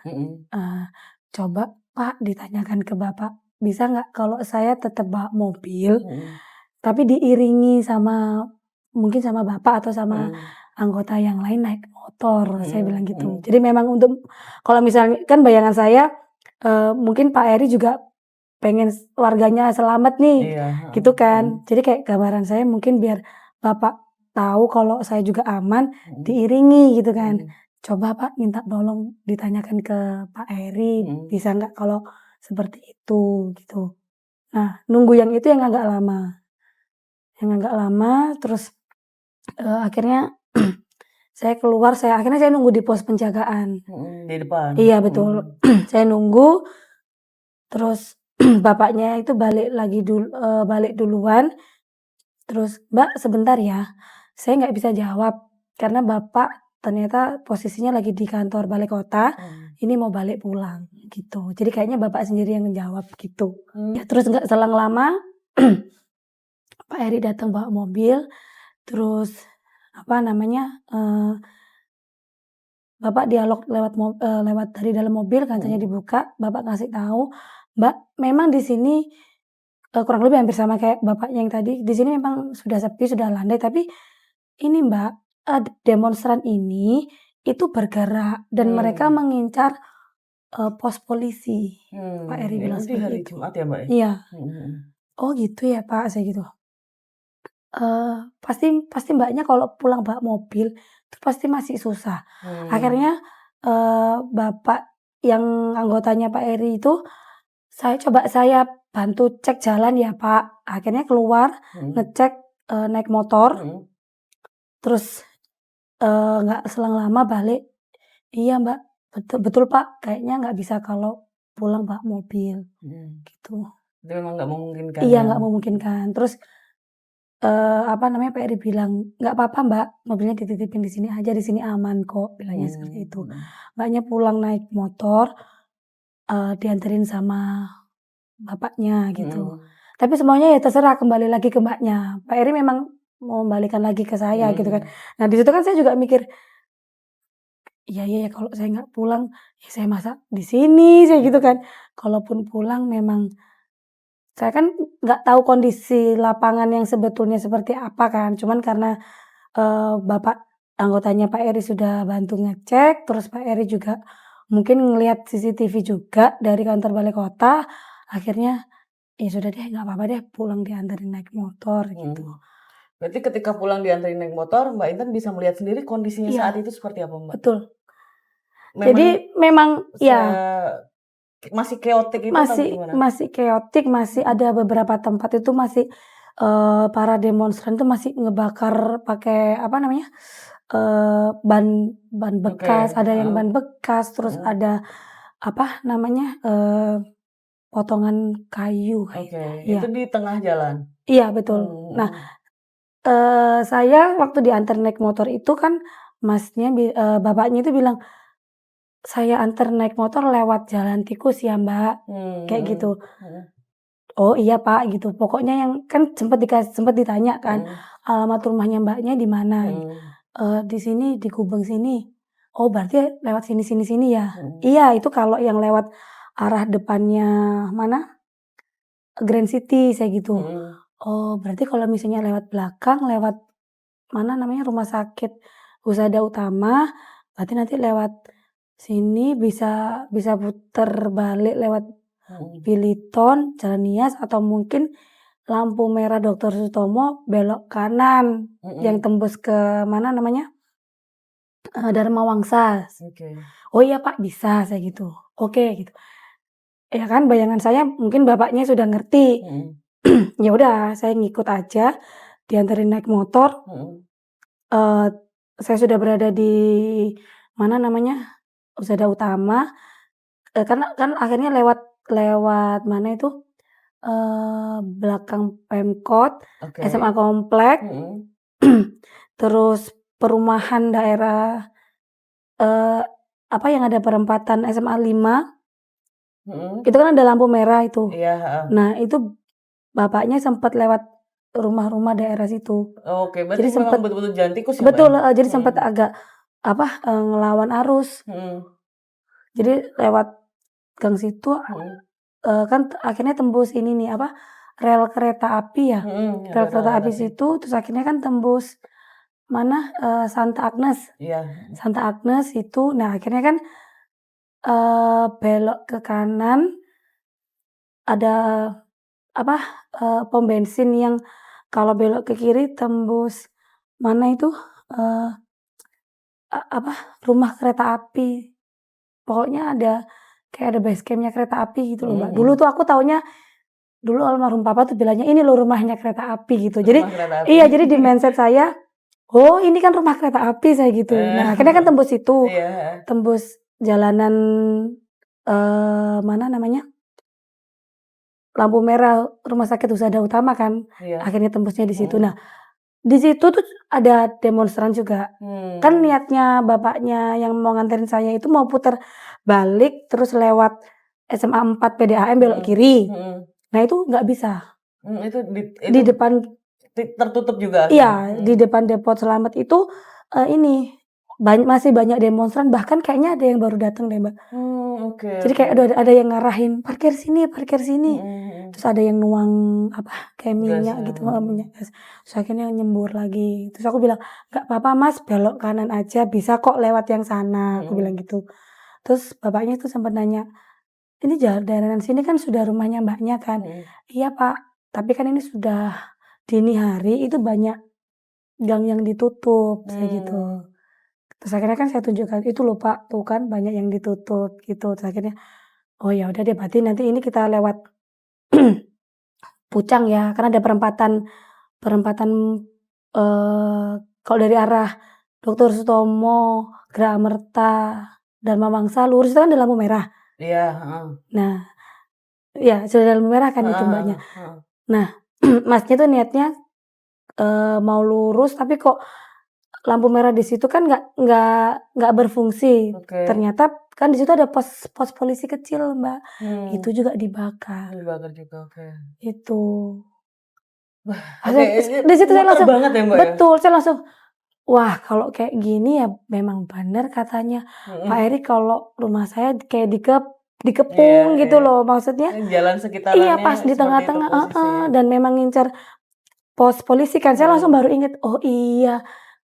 "Coba Pak ditanyakan ke Bapak, bisa nggak kalau saya tetap bawa mobil, tapi diiringi mungkin sama Bapak atau sama anggota yang lain naik motor, saya bilang gitu. Mhm. Jadi memang untuk kalau misalnya kan bayangan saya, mungkin Pak Eri juga pengen warganya selamat nih, Iya, gitu kan. mhm. Jadi kayak gambaran saya mungkin biar Bapak tahu kalau saya juga aman, Mhm. diiringi gitu kan. Mhm. Coba Pak minta tolong ditanyakan ke Pak Eri, Mhm. bisa nggak kalau seperti itu, gitu. Nah, nunggu yang itu yang agak lama terus, akhirnya akhirnya saya nunggu di pos penjagaan. Mhm, di depan? Iya Mhm. betul, saya nunggu, terus bapaknya itu balik duluan, terus, "Mbak sebentar ya," saya nggak bisa jawab karena bapak ternyata posisinya lagi di kantor balai kota, Mhm. ini mau balik pulang, gitu. Jadi kayaknya bapak sendiri yang ngejawab gitu. Mmm. Ya terus nggak selang lama, Pak Eri datang bawa mobil, terus apa namanya, bapak dialog lewat dari dalam mobil, kacanya Mhm. dibuka, bapak ngasih tahu, "Mbak, memang di sini," kurang lebih hampir sama kayak bapaknya yang tadi, "di sini memang sudah sepi, sudah landai, tapi ini Mbak, demonstran ini itu bergerak dan mereka Mmm. mengincar, pos polisi." Pak Eri bilang Itu di seperti hari itu. Jumat ya, Mbak, ya? Iya. Mhm, mhm. "Oh gitu ya Pak," saya gitu. Pasti pasti Mbaknya kalau pulang bawa mobil, itu pasti masih susah. Mmm. Akhirnya, bapak yang anggotanya Pak Eri itu, saya bantu cek jalan ya Pak. Akhirnya keluar, Mhm. ngecek, naik motor, Mhm. terus, nggak selang lama balik, "Iya Mbak, betul betul Pak, kayaknya nggak bisa kalau pulang bawa mobil," Mhm. gitu. Itu memang nggak memungkinkan Iya ya? nggak memungkinkan. Terus apa namanya, Pak Eri bilang, "Nggak apa-apa Mbak, mobilnya dititipin di sini aja, di sini aman kok," bilangnya seperti Mmm, itu. mhm. Mbaknya pulang naik motor, dianterin sama bapaknya gitu. Mhm. Tapi semuanya ya terserah kembali lagi ke Mbaknya. Pak Eri memang mau kembalikan lagi ke saya gitu kan. Mhm. Nah di situ kan saya juga mikir, "Iya iya ya kalau saya nggak pulang, ya saya masa di sini?" Saya gitu kan. Mhm. Kalaupun pulang memang saya kan nggak tahu kondisi lapangan yang sebetulnya seperti apa kan, cuman karena bapak anggotanya Pak Eri sudah bantu ngecek, terus Pak Eri juga mungkin ngelihat CCTV juga dari kantor balai kota, akhirnya, ya sudah deh nggak apa-apa deh pulang dianterin naik motor gitu. Mhm. Berarti ketika pulang dianterin naik motor, Mbak Intan bisa melihat sendiri kondisinya saat Iya, itu seperti apa, Mbak? betul. Memang Jadi memang se ya masih chaotic itu atau masih gimana? masih chaotic, masih ada beberapa tempat itu masih, para demonstran itu masih ngebakar pakai apa namanya, ban ban Oke, bekas, ada yang heeh, ban bekas, terus mhm. ada apa namanya, potongan kayu Oke, kayaknya, itu iya di tengah jalan? iya betul. Mmm, Nah, mhm. saya waktu diantar naik motor itu kan bapaknya itu bilang, "Saya antar naik motor lewat jalan tikus ya Mbak," Mmm, kayak gitu. mhm, mhm, "Oh iya Pak," gitu, pokoknya yang kan sempet ditanya kan, mhm, "Alamat rumahnya Mbaknya di mana?" mhm, "Di sini, di Gubeng sini." "Oh berarti lewat sini sini sini ya?" mhm, "Iya itu kalau yang lewat arah depannya mana, Grand City," saya gitu. mhm, "Oh berarti kalau misalnya lewat belakang, lewat mana namanya, rumah sakit Husada Utama, berarti nanti lewat sini bisa bisa puter balik lewat mhm, Biliton, Jalan Nias, atau mungkin lampu merah Dokter Sutomo belok kanan yang mhm, tembus ke mana namanya, Dharma Wangsa." oke, "Oh iya Pak bisa," saya gitu. "Oke," gitu. Ya kan bayangan saya mungkin bapaknya sudah ngerti. mhm, Ya udah saya ngikut aja, dianterin naik motor, mhm, eee, saya sudah berada di mana namanya, Husada Utama, karena kan akhirnya lewat lewat mana itu, belakang Pemkot, oke, SMA Komplek, mhm, terus perumahan daerah, eee, apa yang ada perempatan SMA 5, mhm, itu kan ada lampu merah itu. iya, heeh. Nah itu bapaknya sempat lewat rumah-rumah daerah situ. Oke, berarti Jadi memang sempet betul-betul jalan tikus ya, Mbak, ya? betul, jadi Mhm, sempet agak apa, ngelawan arus. mhm, Jadi lewat gang situ, mhm, kan akhirnya tembus ini nih apa, rel kereta api ya, mhm, rel ada kereta rel api api. situ, terus akhirnya kan tembus Santa Agnes. Iya. Santa Agnes itu, nah akhirnya kan belok ke kanan ada pom bensin yang kalau belok ke kiri tembus mana itu rumah kereta api. Pokoknya kayak ada base campnya kereta api gitu loh Mbak. Dulu tuh aku taunya, dulu almarhum papa tuh bilangnya ini loh rumahnya kereta api gitu. Jadi iya, jadi di mindset saya, oh ini kan rumah kereta api saya gitu. Nah akhirnya kan tembus itu, tembus jalanan mana namanya, lampu merah rumah sakit Husada Utama kan. Akhirnya tembusnya di situ. Nah di situ tuh ada demonstran juga. Kan niatnya bapaknya yang mau nganterin saya itu mau putar balik terus lewat SMA 4 PDAM belok kiri. Nah itu nggak bisa. Itu Di depan tertutup juga. Iya, di depan Depot Selamat itu masih banyak demonstran, bahkan kayaknya ada yang baru datang deh Mbak. Jadi kayak ada yang ngarahin parkir sini. Terus ada yang nuang kayak minyak gitu, minyak gas. Terus akhirnya nyembur lagi. Terus aku bilang, nggak apa-apa Mas, belok kanan aja, bisa kok lewat yang sana. Aku bilang gitu. Terus bapaknya itu sempat nanya, ini daerah sini kan sudah rumahnya mbaknya kan? Iya Pak, tapi kan ini sudah dini hari, itu banyak gang yang ditutup, kayak gitu. Terus akhirnya kan saya tunjukkan, itu loh Pak, tuh kan banyak yang ditutup gitu. Terus akhirnya, oh ya udah deh, berarti nanti ini kita lewat Pucang ya, karena ada perempatan kalau dari arah Dr. Sutomo, Geraha Merta, Dharma Wangsa, lurus itu kan ada lampu merah. Iya. Nah, ya sudah ada lampu merah kan itu mbaknya. Nah, masnya tuh niatnya mau lurus, tapi kok lampu merah di situ kan nggak berfungsi. Ternyata kan di situ ada pos polisi kecil Mbak. Itu juga dibakar. Dibakar juga, Itu. Oke, Di situ saya langsung banget ya Mbak. Betul, saya langsung wah kalau kayak gini ya memang benar katanya Pak Eri, kalau rumah saya kayak dikepung gitu loh, maksudnya. Jalan sekitarannya. Iya, pas di tengah-tengah, dan memang ngincar pos polisi kan. Saya langsung baru inget, oh iya,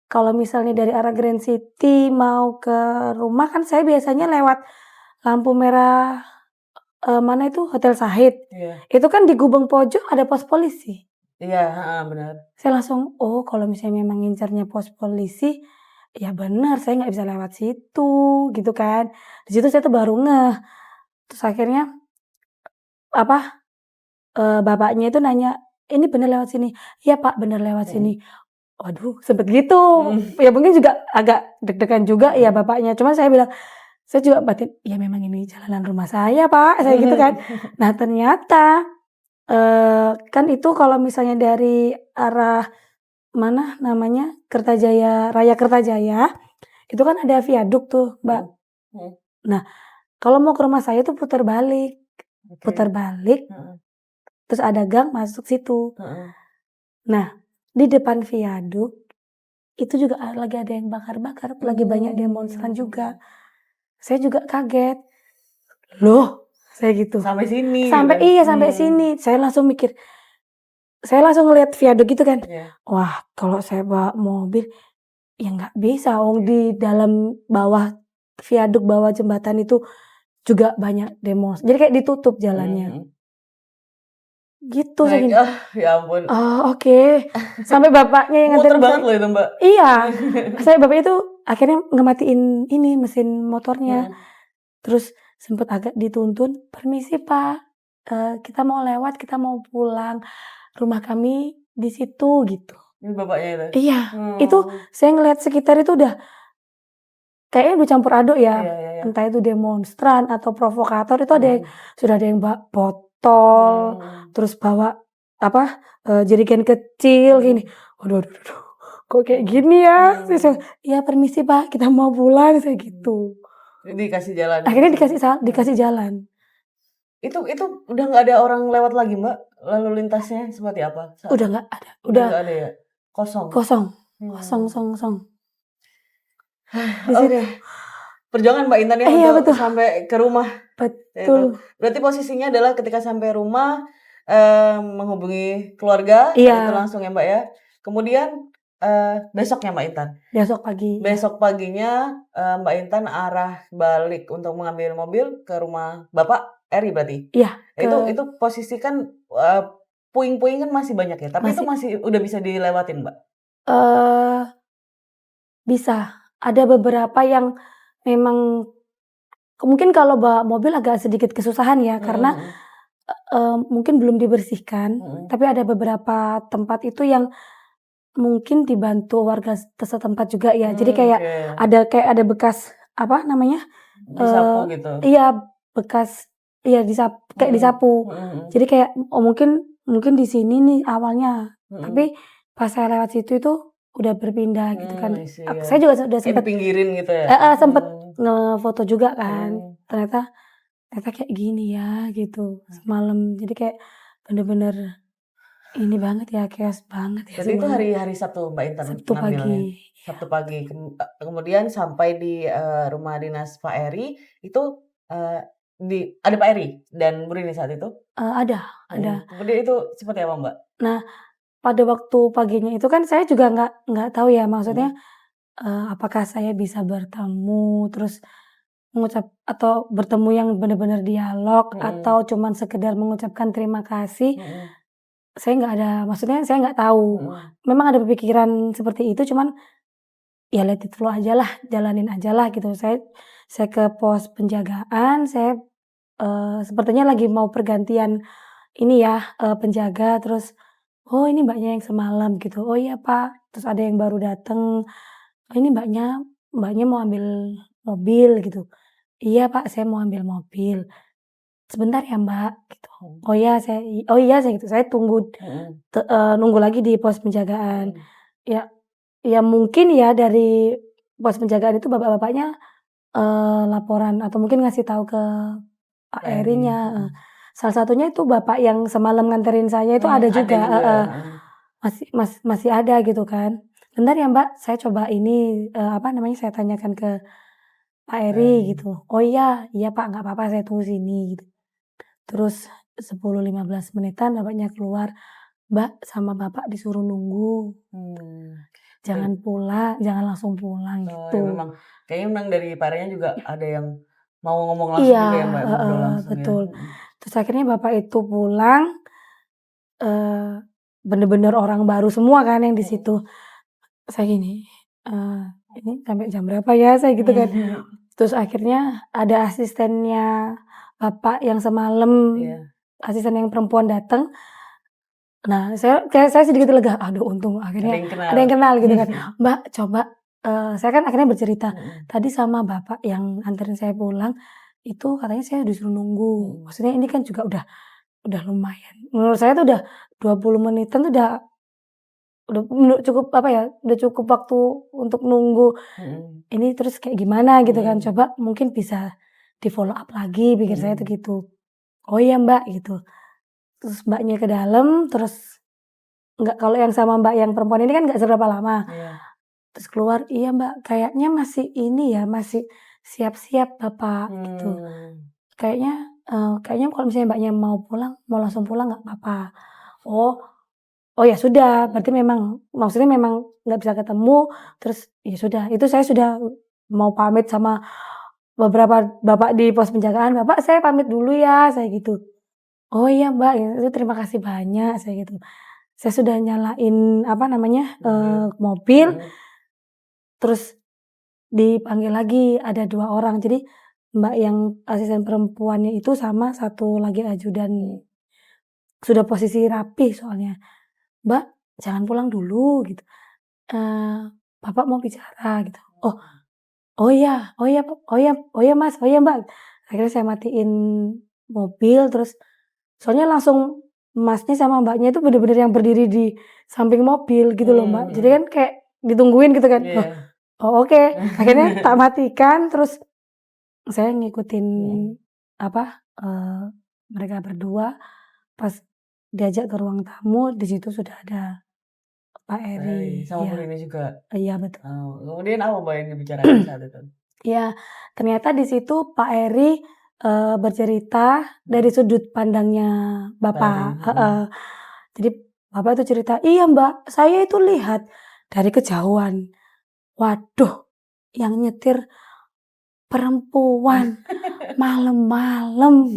kalau misalnya dari arah Grand City mau ke rumah kan saya biasanya lewat lampu merah mana itu Hotel Sahid. Itu kan di Gubeng pojok ada pos polisi. Iya, benar. Saya langsung, oh kalau misalnya memang ngincarnya pos polisi, ya benar saya nggak bisa lewat situ, gitu kan. Di situ saya tuh baru ngeh. Terus akhirnya bapaknya itu nanya, ini bener lewat sini? Iya Pak, bener lewat sini. Waduh, sempet gitu. Ya mungkin juga agak deg-degan juga ya bapaknya. Cuma saya bilang, saya juga batin, ya memang ini jalanan rumah saya Pak, saya gitu kan. Nah ternyata kan itu kalau misalnya dari arah mana namanya Raya Kertajaya, itu kan ada viaduk tuh Mbak. Nah kalau mau ke rumah saya tuh putar balik, terus ada gang masuk situ. Nah di depan viaduk itu juga lagi ada yang bakar-bakar, lagi banyak demonstran juga. Saya juga kaget, loh saya gitu. Sampai sini. Sampai sini. Saya langsung mikir, saya langsung ngeliat viaduk gitu kan. Wah kalau saya bawa mobil, ya nggak bisa. Di dalam bawah viaduk, bawah jembatan itu juga banyak demonstran. Jadi kayak ditutup jalannya. Gitu saya gini. Ya ampun. Oh oke. Sampai bapaknya yang nganterin banget loh itu Mbak. Iya. Bapaknya itu akhirnya ngematiin ini mesin motornya. Terus sempet agak dituntun, permisi Pak, kita mau lewat, kita mau pulang, rumah kami di situ gitu. Ini bapaknya itu? Iya, itu saya ngeliat sekitar itu kayaknya udah campur aduk ya. Entah itu demonstran atau provokator, itu sudah ada yang bawa botol, terus bawa jerigen kecil gini. Waduh, kok kayak gini ya? Iya permisi Pak, kita mau pulang, saya gitu. Dikasih jalan. Akhirnya dikasih jalan. Itu udah nggak ada orang lewat lagi Mbak? Lalu lintasnya seperti apa? Udah nggak ada. Udah nggak ada ya? Kosong. Kosong. Perjuangan Mbak Intan ya untuk sampai ke rumah. Betul. Berarti posisinya adalah ketika sampai rumah menghubungi keluarga, itu langsung ya Mbak ya. Kemudian besoknya Mbak Intan? besok pagi. Besok paginya Mbak Intan arah balik untuk mengambil mobil ke rumah Bapak Eri berarti? Iya, Itu posisi kan puing-puing kan masih banyak ya, tapi itu masih udah bisa dilewatin Mbak? Bisa. Ada beberapa yang memang mungkin kalau bawa mobil agak sedikit kesusahan ya, karena mungkin belum dibersihkan, tapi ada beberapa tempat itu yang mungkin dibantu warga setempat juga ya. Jadi kayak ada bekas apa namanya? Disapu gitu. Iya, bekas kayak disapu. Jadi kayak mungkin di sini nih awalnya. Tapi pas saya lewat situ itu udah berpindah gitu kan. Saya juga udah sempet pinggirin gitu ya. sempet ngefoto juga kan. Ternyata kayak gini ya gitu semalam. Jadi kayak bener-bener ini banget ya, chaos banget ya. Jadi itu hari Sabtu Mbak Intan Sabtu ngambilnya? pagi. Sabtu pagi. Kemudian sampai di rumah dinas Pak Eri itu ada Pak Eri dan Bu Rini saat itu? Ada. Kemudian itu seperti apa Mbak? Nah, pada waktu paginya itu kan saya juga nggak tahu ya, maksudnya apakah saya bisa bertemu terus mengucap atau bertemu yang benar-benar dialog atau cuman sekedar mengucapkan terima kasih. Saya nggak ada, maksudnya saya nggak tahu. Memang ada pikiran seperti itu, cuman ya let it flow aja lah, jalanin aja lah gitu. Saya ke pos penjagaan, saya sepertinya lagi mau pergantian ini ya, penjaga, terus, "Oh ini Mbaknya yang semalam," gitu. "Oh iya Pak," terus ada yang baru dateng, "Oh ini Mbaknya mau ambil mobil," gitu. "Iya Pak, saya mau ambil mobil." "Sebentar ya Mbak," gitu. "Oh iya," saya gitu. Saya tunggu nunggu lagi di pos penjagaan. Ya mungkin ya dari pos penjagaan itu bapak-bapaknya laporan atau mungkin ngasih tahu ke Pak Erinya. Salah satunya itu bapak yang semalam nganterin saya itu ada juga, masih ada gitu kan. "Bentar ya Mbak, saya coba ini, apa namanya, saya tanyakan ke Pak Eri," gitu. "Oh iya Pak, nggak apa-apa, saya tunggu sini," gitu. Terus 10-15 menitan bapaknya keluar, "Mbak, sama Bapak disuruh nunggu. Jangan langsung pulang," gitu. Ya kayaknya memang dari Pak Erinya juga ada yang mau ngomong langsung juga ya Mbak, ngobrol langsung betul. ya. Terus akhirnya bapak itu pulang, bener-bener orang baru semua kan yang di situ. Saya gini, "Ini sampai jam berapa ya?" Saya gitu kan. Terus akhirnya ada asistennya bapak yang semalam, asisten yang perempuan datang. Nah, saya sedikit lega, aduh untung akhirnya ada yang kenal gitu kan. "Mbak, coba," saya kan akhirnya bercerita, "Tadi sama bapak yang anterin saya pulang, itu katanya saya disuruh nunggu." Maksudnya ini kan juga udah lumayan. Menurut saya tuh udah 20 menitan tuh udah cukup apa ya, udah cukup waktu untuk nunggu. Ini terus kayak gimana gitu kan, coba mungkin bisa di-follow up lagi, pikir saya tuh gitu. "Oh iya Mbak," gitu. Terus Mbaknya ke dalam, terus kalau yang sama Mbak yang perempuan ini kan nggak seberapa lama. Terus keluar, "Iya Mbak, kayaknya masih ini ya, masih siap-siap Bapak," gitu. Kayaknya kalau misalnya Mbaknya mau langsung pulang nggak apa-apa." Oh ya sudah, berarti maksudnya memang nggak bisa ketemu, terus ya sudah, itu saya sudah mau pamit sama beberapa bapak di pos penjagaan, "Bapak saya pamit dulu ya," saya gitu. "Oh iya Mbak, itu terima kasih banyak," saya gitu. Saya sudah nyalain apa namanya, mobil, terus dipanggil lagi ada 2 orang. Jadi Mbak yang asisten perempuannya itu sama satu lagi ajudan, sudah posisi rapi soalnya. "Mbak, jangan pulang dulu," gitu. "Bapak mau bicara," gitu. Oh iya Mas, oh iya Mbak." Akhirnya saya matiin mobil, terus soalnya langsung Masnya sama Mbaknya itu bener-bener yang berdiri di samping mobil gitu loh Mbak. Jadi kan kayak ditungguin gitu kan. Oh oke. Akhirnya tak matikan, terus saya ngikutin apa, mereka berdua. Pas diajak ke ruang tamu, di situ sudah ada Pak Eri. Sama Bu Rini juga? Iya betul. Kemudian apa Mbak yang dibicarakan saat itu? Ya, ternyata di situ Pak Eri bercerita dari sudut pandangnya Bapak. Jadi Bapak itu cerita, "Iya Mbak, saya itu lihat dari kejauhan. Waduh, yang nyetir perempuan malam-malam.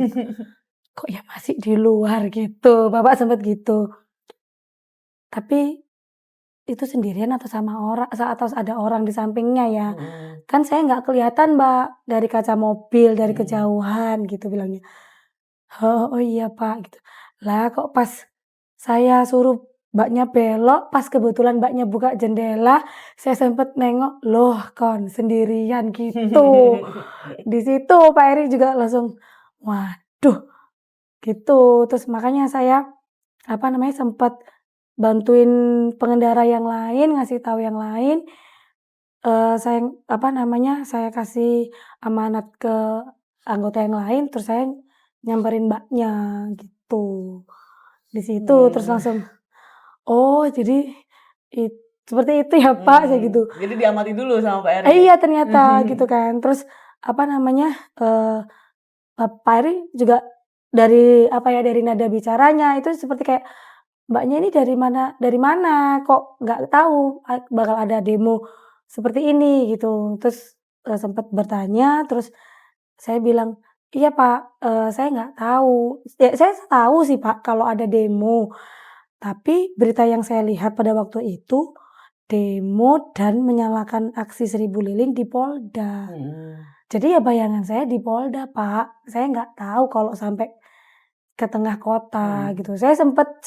Kok ya masih di luar gitu, bapak sempet gitu. Tapi itu sendirian atau sama orang, atau ada orang di sampingnya ya? Kan saya nggak kelihatan mbak dari kaca mobil, dari kejauhan gitu bilangnya. Oh, oh iya pak gitu. Lah kok pas saya suruh mbaknya belok, pas kebetulan mbaknya buka jendela, saya sempet nengok, loh kon sendirian gitu. Di situ Pak Eri juga langsung, waduh gitu. Terus makanya saya sempat bantuin pengendara yang lain, ngasih tahu yang lain. Saya saya kasih amanat ke anggota yang lain, terus saya nyamperin mbaknya gitu. Di situ terus langsung, oh jadi it seperti itu ya Pak, kayak gitu. Jadi diamati dulu sama Pak Eri? Iya ternyata gitu kan. Terus eee, Pak Eri juga dari dari nada bicaranya itu seperti kayak, "Mbaknya ini dari mana? Kok nggak tahu bakal ada demo seperti ini?" Gitu. Terus, sempet bertanya, terus saya bilang, "Iya Pak, saya nggak tahu." Ya saya tahu sih Pak kalau ada demo, tapi berita yang saya lihat pada waktu itu, demo dan menyalakan aksi 1000 lilin di Polda. Jadi ya bayangan saya di Polda Pak, saya nggak tahu kalau sampai ke tengah kota gitu. Saya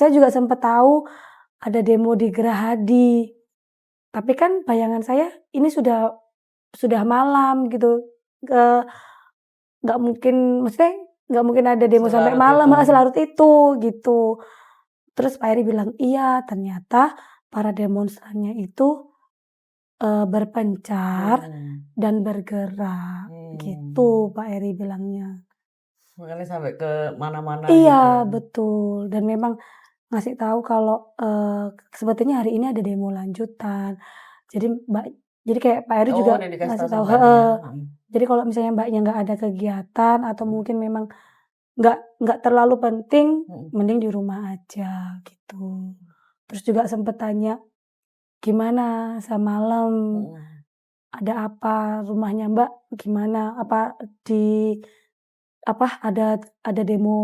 juga sempet tahu ada demo di Gerahadi, tapi kan bayangan saya ini sudah malam gitu, eee, nggak mungkin maksudnya nggak mungkin ada demo sampai Selarut malam, itu. heeh, selarut itu gitu. Terus Pak Eri bilang, "Iya ternyata para demonstrannya itu, berpencar dan bergerak." Gitu Pak Eri bilangnya. Makanya sampai ke mana-mana Iya gitu. betul, dan memang ngasih tahu kalau, sebetulnya hari ini ada demo lanjutan. Jadi jadi kayak Pak Eri Oh, juga udah dikasih tahu ngasih sama tahu, Pak Eri ya? heeh. Jadi kalau misalnya Mbaknya nggak ada kegiatan atau mungkin memang nggak terlalu penting, mending di rumah aja gitu. Terus juga sempet tanya, "Gimana semalam, ada apa? Rumahnya Mbak gimana? Apa di ada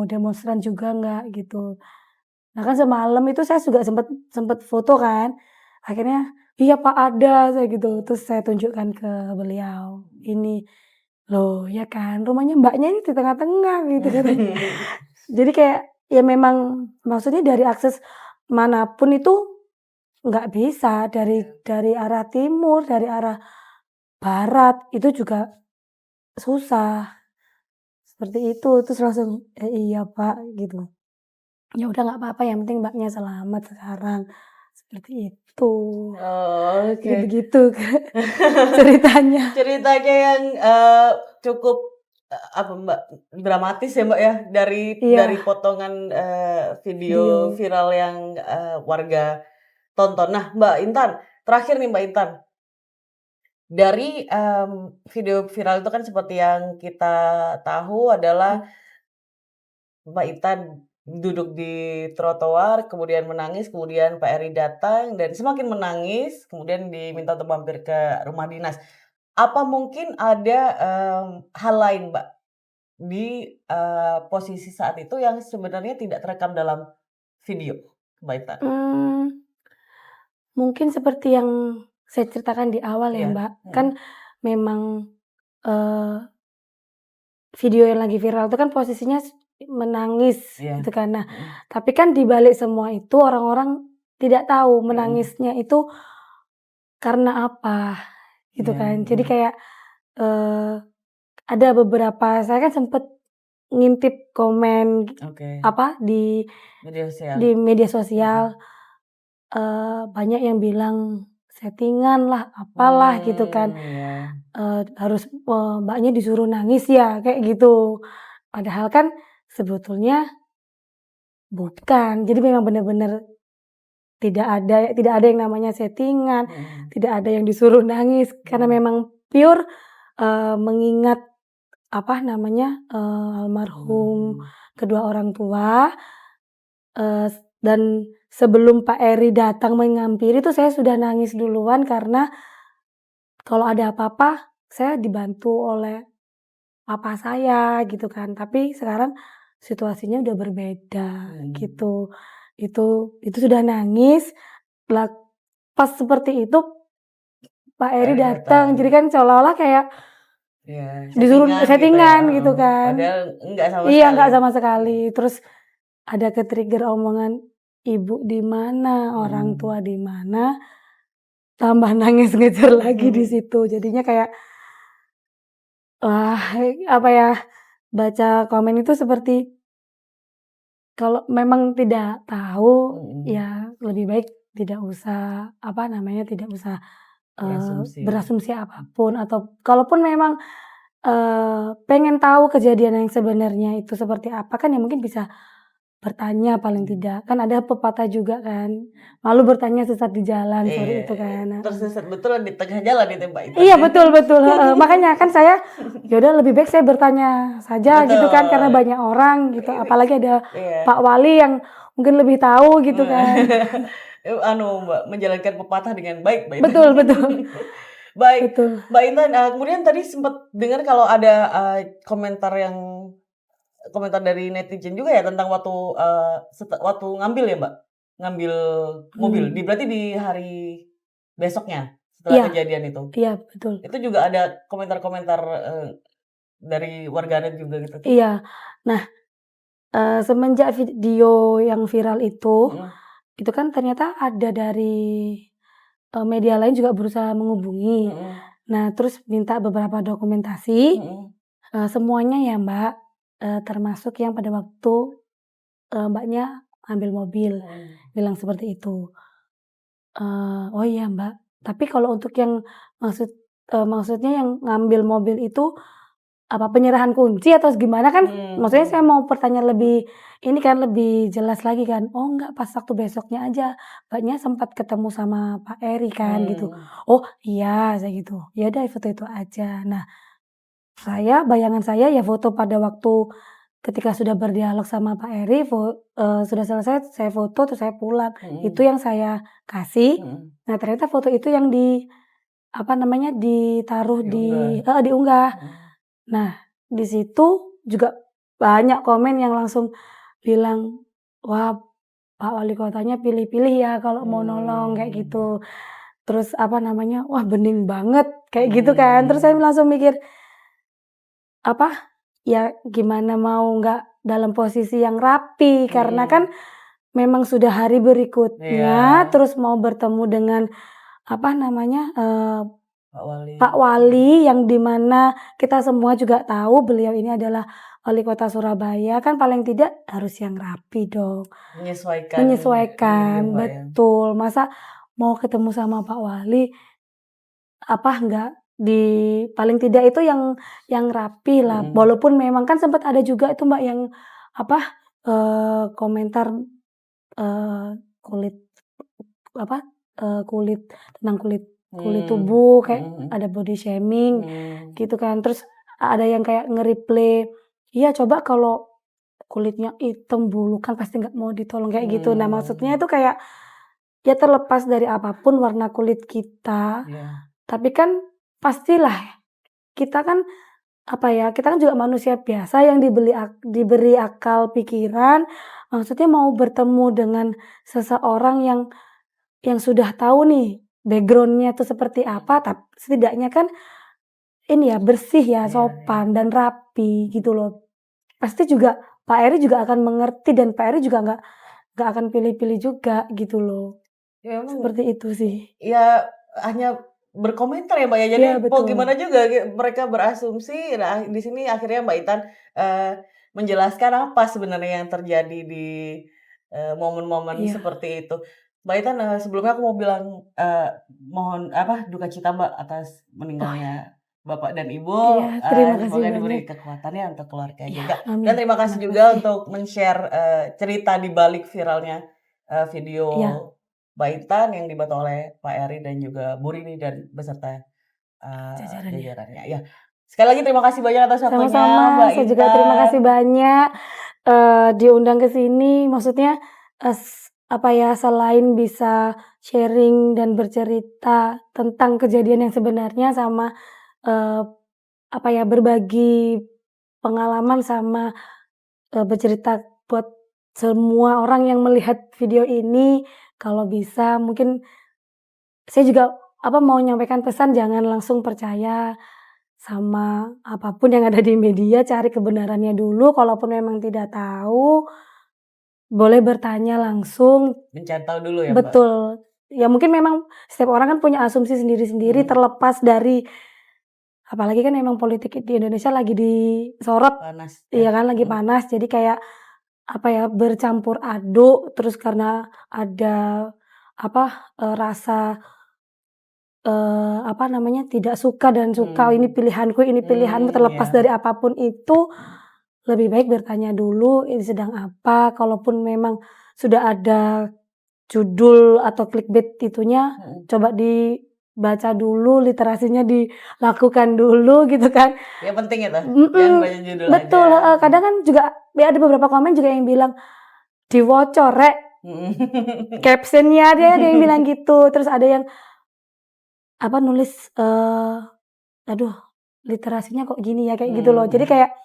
demonstran juga nggak?" Gitu. Nah kan semalam itu saya juga sempet sempet foto kan, akhirnya, "Iya Pak ada," saya gitu, terus saya tunjukkan ke beliau, "Ini loh ya kan rumahnya Mbaknya ini di tengah-tengah," gitu katanya. Jadi kayak ya memang maksudnya dari akses manapun itu nggak bisa, dari arah timur, dari arah barat, itu juga susah, seperti itu. Terus langsung, iya Pak," gitu. Ya udah nggak apa-apa yang penting Mbaknya selamat sekarang, seperti itu. Oh, Jadi oke. begitu Kak, ceritanya. Ceritanya yang, cukup, apa Mbak, dramatis ya Mbak ya, dari Iya, potongan, video video. viral yang, warga tonton. Nah Mbak Intan, terakhir nih Mbak Intan, dari, video viral itu kan seperti yang kita tahu adalah Mbak Intan duduk di trotoar, kemudian menangis, kemudian Pak Eri datang dan semakin menangis, kemudian diminta untuk mampir ke rumah dinas. Apa mungkin ada, hal lain Mbak, di, posisi saat itu yang sebenarnya tidak terekam dalam video, Mbak Intan? Mmm, mungkin seperti yang saya ceritakan di awal ya Iya, Mbak, kan memang, eee, video yang lagi viral itu kan posisinya menangis iya, gitu kan. Nah, tapi kan di balik semua itu orang-orang tidak tahu menangisnya itu karena apa, gitu iya, kan. Jadi kayak, eee, ada beberapa saya kan sempet ngintip komen oke, di media sosial, media sosial, banyak yang bilang settingan lah, apalah gitu kan, iya, harus, Mbaknya disuruh nangis ya, kayak gitu. Padahal kan sebetulnya bukan. Jadi memang bener-bener tidak ada yang namanya settingan, tidak ada yang disuruh nangis, karena memang pure, mengingat almarhum kedua orang tua, Dan sebelum Pak Eri datang menghampiri tuh saya sudah nangis duluan karena kalau ada apa-apa saya dibantu oleh papa saya gitu kan. Tapi sekarang situasinya udah berbeda gitu. Itu sudah nangis, lah pas seperti itu Pak Eri datang. Jadi kan seolah-olah kayak Ya, disuruh settingan gitu heeh. kan. Padahal enggak sama Iya, sekali. enggak sama sekali. Terus ada ke-trigger omongan, "Ibu di mana? Orang tua di mana?" Tambah nangis ngejar lagi di situ. Jadinya kayak, wah, apa ya, baca komen itu seperti kalau memang tidak tahu, ya lebih baik tidak usah, apa namanya, tidak usah, Berasumsi. berasumsi apapun atau kalaupun memang, pengen tahu kejadian yang sebenarnya itu seperti apa kan ya mungkin bisa bertanya paling tidak. Kan ada pepatah juga kan, malu bertanya sesat di jalan, seperti itu kan, heeh. Tersesat betulan di tengah jalan itu Mbak Intan. Iya betul betul, heeh. Makanya kan saya, ya udah lebih baik saya bertanya saja gitu kan, karena banyak orang gitu, apalagi ada Pak Wali yang mungkin lebih tahu gitu kan. Mbak, menjalankan pepatah dengan baik, Mbak Intan. Betul betul. Baik, Betul. Mbak Intan, kemudian tadi sempat dengar kalau ada komentar dari netizen juga ya tentang waktu ngambil ya Mbak, ngambil mobil. Berarti di hari besoknya setelah Iya. kejadian itu. Iya betul. Itu juga ada komentar-komentar dari warganet juga gitu. Iya. Nah, semenjak video yang viral itu kan ternyata ada dari, media lain juga berusaha menghubungi. Nah, terus minta beberapa dokumentasi, semuanya ya Mbak, termasuk yang pada waktu, Mbaknya ambil mobil, bilang seperti itu. Oh iya Mbak, tapi kalau untuk yang maksudnya yang ngambil mobil itu, apa penyerahan kunci atau gimana kan, maksudnya saya mau bertanya lebih ini kan, lebih jelas lagi kan. Oh enggak, pas waktu besoknya aja, Mbaknya sempat ketemu sama Pak Eri kan gitu. Oh iya, saya gitu. Ya udah foto itu aja. Nah, bayangan saya ya foto pada waktu ketika sudah berdialog sama Pak Eri, sudah selesai saya foto terus saya pulang. Itu yang saya kasih. Nah ternyata foto itu yang apa namanya, ditaruh diunggah. Nah, di situ juga banyak komen yang langsung bilang, "Wah, Pak Wali Kotanya pilih-pilih ya kalau mau nolong," kayak gitu. Terus apa namanya, "Wah bening banget," kayak gitu kan. Terus saya langsung mikir, apa, ya gimana mau nggak dalam posisi yang rapi, karena kan memang sudah hari berikutnya, terus mau bertemu dengan, apa namanya, Pak Wali yang dimana kita semua juga tahu beliau ini adalah Wali Kota Surabaya, kan paling tidak harus yang rapi dong. Menyesuaikan, betul. Masa mau ketemu sama Pak Wali, apa enggak paling tidak itu yang rapi lah. Walaupun memang kan sempat ada juga itu Mbak yang apa, komentar, kulit apa, kulit tentang kulit tubuh kayak ada body shaming gitu kan. Terus ada yang kayak nge-replay, "Iya coba kalau kulitnya hitam bulu kan pasti nggak mau ditolong," kayak gitu. Nah maksudnya itu kayak, ya terlepas dari apapun warna kulit kita, tapi kan pastilah kita kan, apa ya, kita kan juga manusia biasa yang diberi akal pikiran, maksudnya mau bertemu dengan seseorang yang sudah tahu nih background-nya tuh seperti apa, setidaknya kan ini ya bersih ya, sopan dan rapi gitu loh. Pasti juga Pak Eri juga akan mengerti dan Pak Eri juga nggak akan pilih-pilih juga gitu loh. Ya emang Seperti itu sih. ya hanya berkomentar ya Mbak ya. Jadi Iya mau betul. gimana juga mereka berasumsi. Nah, di sini akhirnya Mbak Intan menjelaskan apa sebenarnya yang terjadi di momen-momen seperti itu. Mbak Intan, sebelumnya aku mau bilang mohon duka cita Mbak atas meninggalnya Bapak dan Ibu. Iya, terima kasih Semoga diberi banyak. kekuatannya untuk keluarga Iya, juga. amin. Dan terima kasih juga untuk men-share cerita di balik viralnya video Mbak Intan yang dibantu oleh Pak Eri dan juga Bu Rini dan beserta jajarannya. Ya. Sekali lagi terima kasih banyak atas waktunya Sama-sama, Mbak saya Intan. juga terima kasih banyak diundang ke sini. Maksudnya apa ya, selain bisa sharing dan bercerita tentang kejadian yang sebenarnya sama, eee, apa ya, berbagi pengalaman sama, bercerita buat semua orang yang melihat video ini, kalau bisa mungkin saya juga, mau menyampaikan pesan jangan langsung percaya sama apapun yang ada di media, cari kebenarannya dulu, kalaupun memang tidak tahu, boleh bertanya langsung. Mencari tahu dulu ya, Mbak? Betul. Ya mungkin memang setiap orang kan punya asumsi sendiri-sendiri terlepas dari apalagi kan memang politik di Indonesia lagi disorot, Panas. iya kan, lagi panas. Jadi kayak, bercampur aduk, terus karena ada, rasa, tidak suka dan suka, ini pilihanku, ini pilihanmu, terlepas Iya. dari apapun itu, lebih baik bertanya dulu ini sedang apa, kalaupun memang sudah ada judul atau clickbait itunya, coba dibaca dulu, literasinya dilakukan dulu gitu kan. Yang penting itu, jangan baca judul Betul, aja. kadang kan juga ya ada beberapa komen juga yang bilang, "Diwocor rek." Caption-nya ada yang bilang gitu, terus ada yang nulis, "Aduh literasinya kok gini ya," kayak gitu loh. Jadi kayak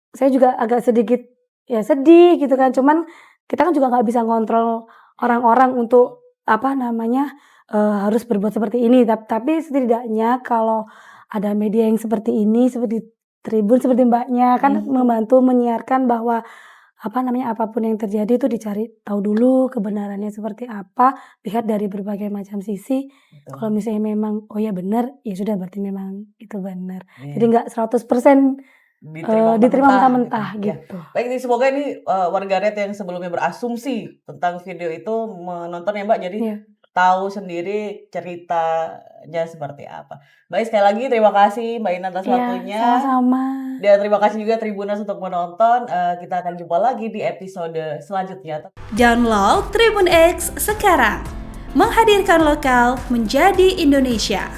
saya juga agak sedikit ya sedih gitu kan, cuman kita kan juga nggak bisa ngontrol orang-orang untuk harus berbuat seperti ini. Tapi setidaknya kalau ada media yang seperti ini, seperti Tribun, seperti Mbaknya kan membantu menyiarkan bahwa apapun yang terjadi itu dicari tahu dulu kebenarannya seperti apa, lihat dari berbagai macam sisi. Kalau misalnya memang, oh ya benar, ya sudah berarti memang itu benar. Jadi nggak 100% diterima mentah-mentah Ya. gitu. Baik, ini semoga ini warganet yang sebelumnya berasumsi tentang video itu menonton ya Mbak, jadi Iya. tahu sendiri ceritanya seperti apa. Baik, sekali lagi terima kasih Mbak Ina atas Iya, waktunya. sama-sama. Dan terima kasih juga Tribuners untuk menonton. Kita akan jumpa lagi di episode selanjutnya. Download Tribun X sekarang. Menghadirkan lokal menjadi Indonesia.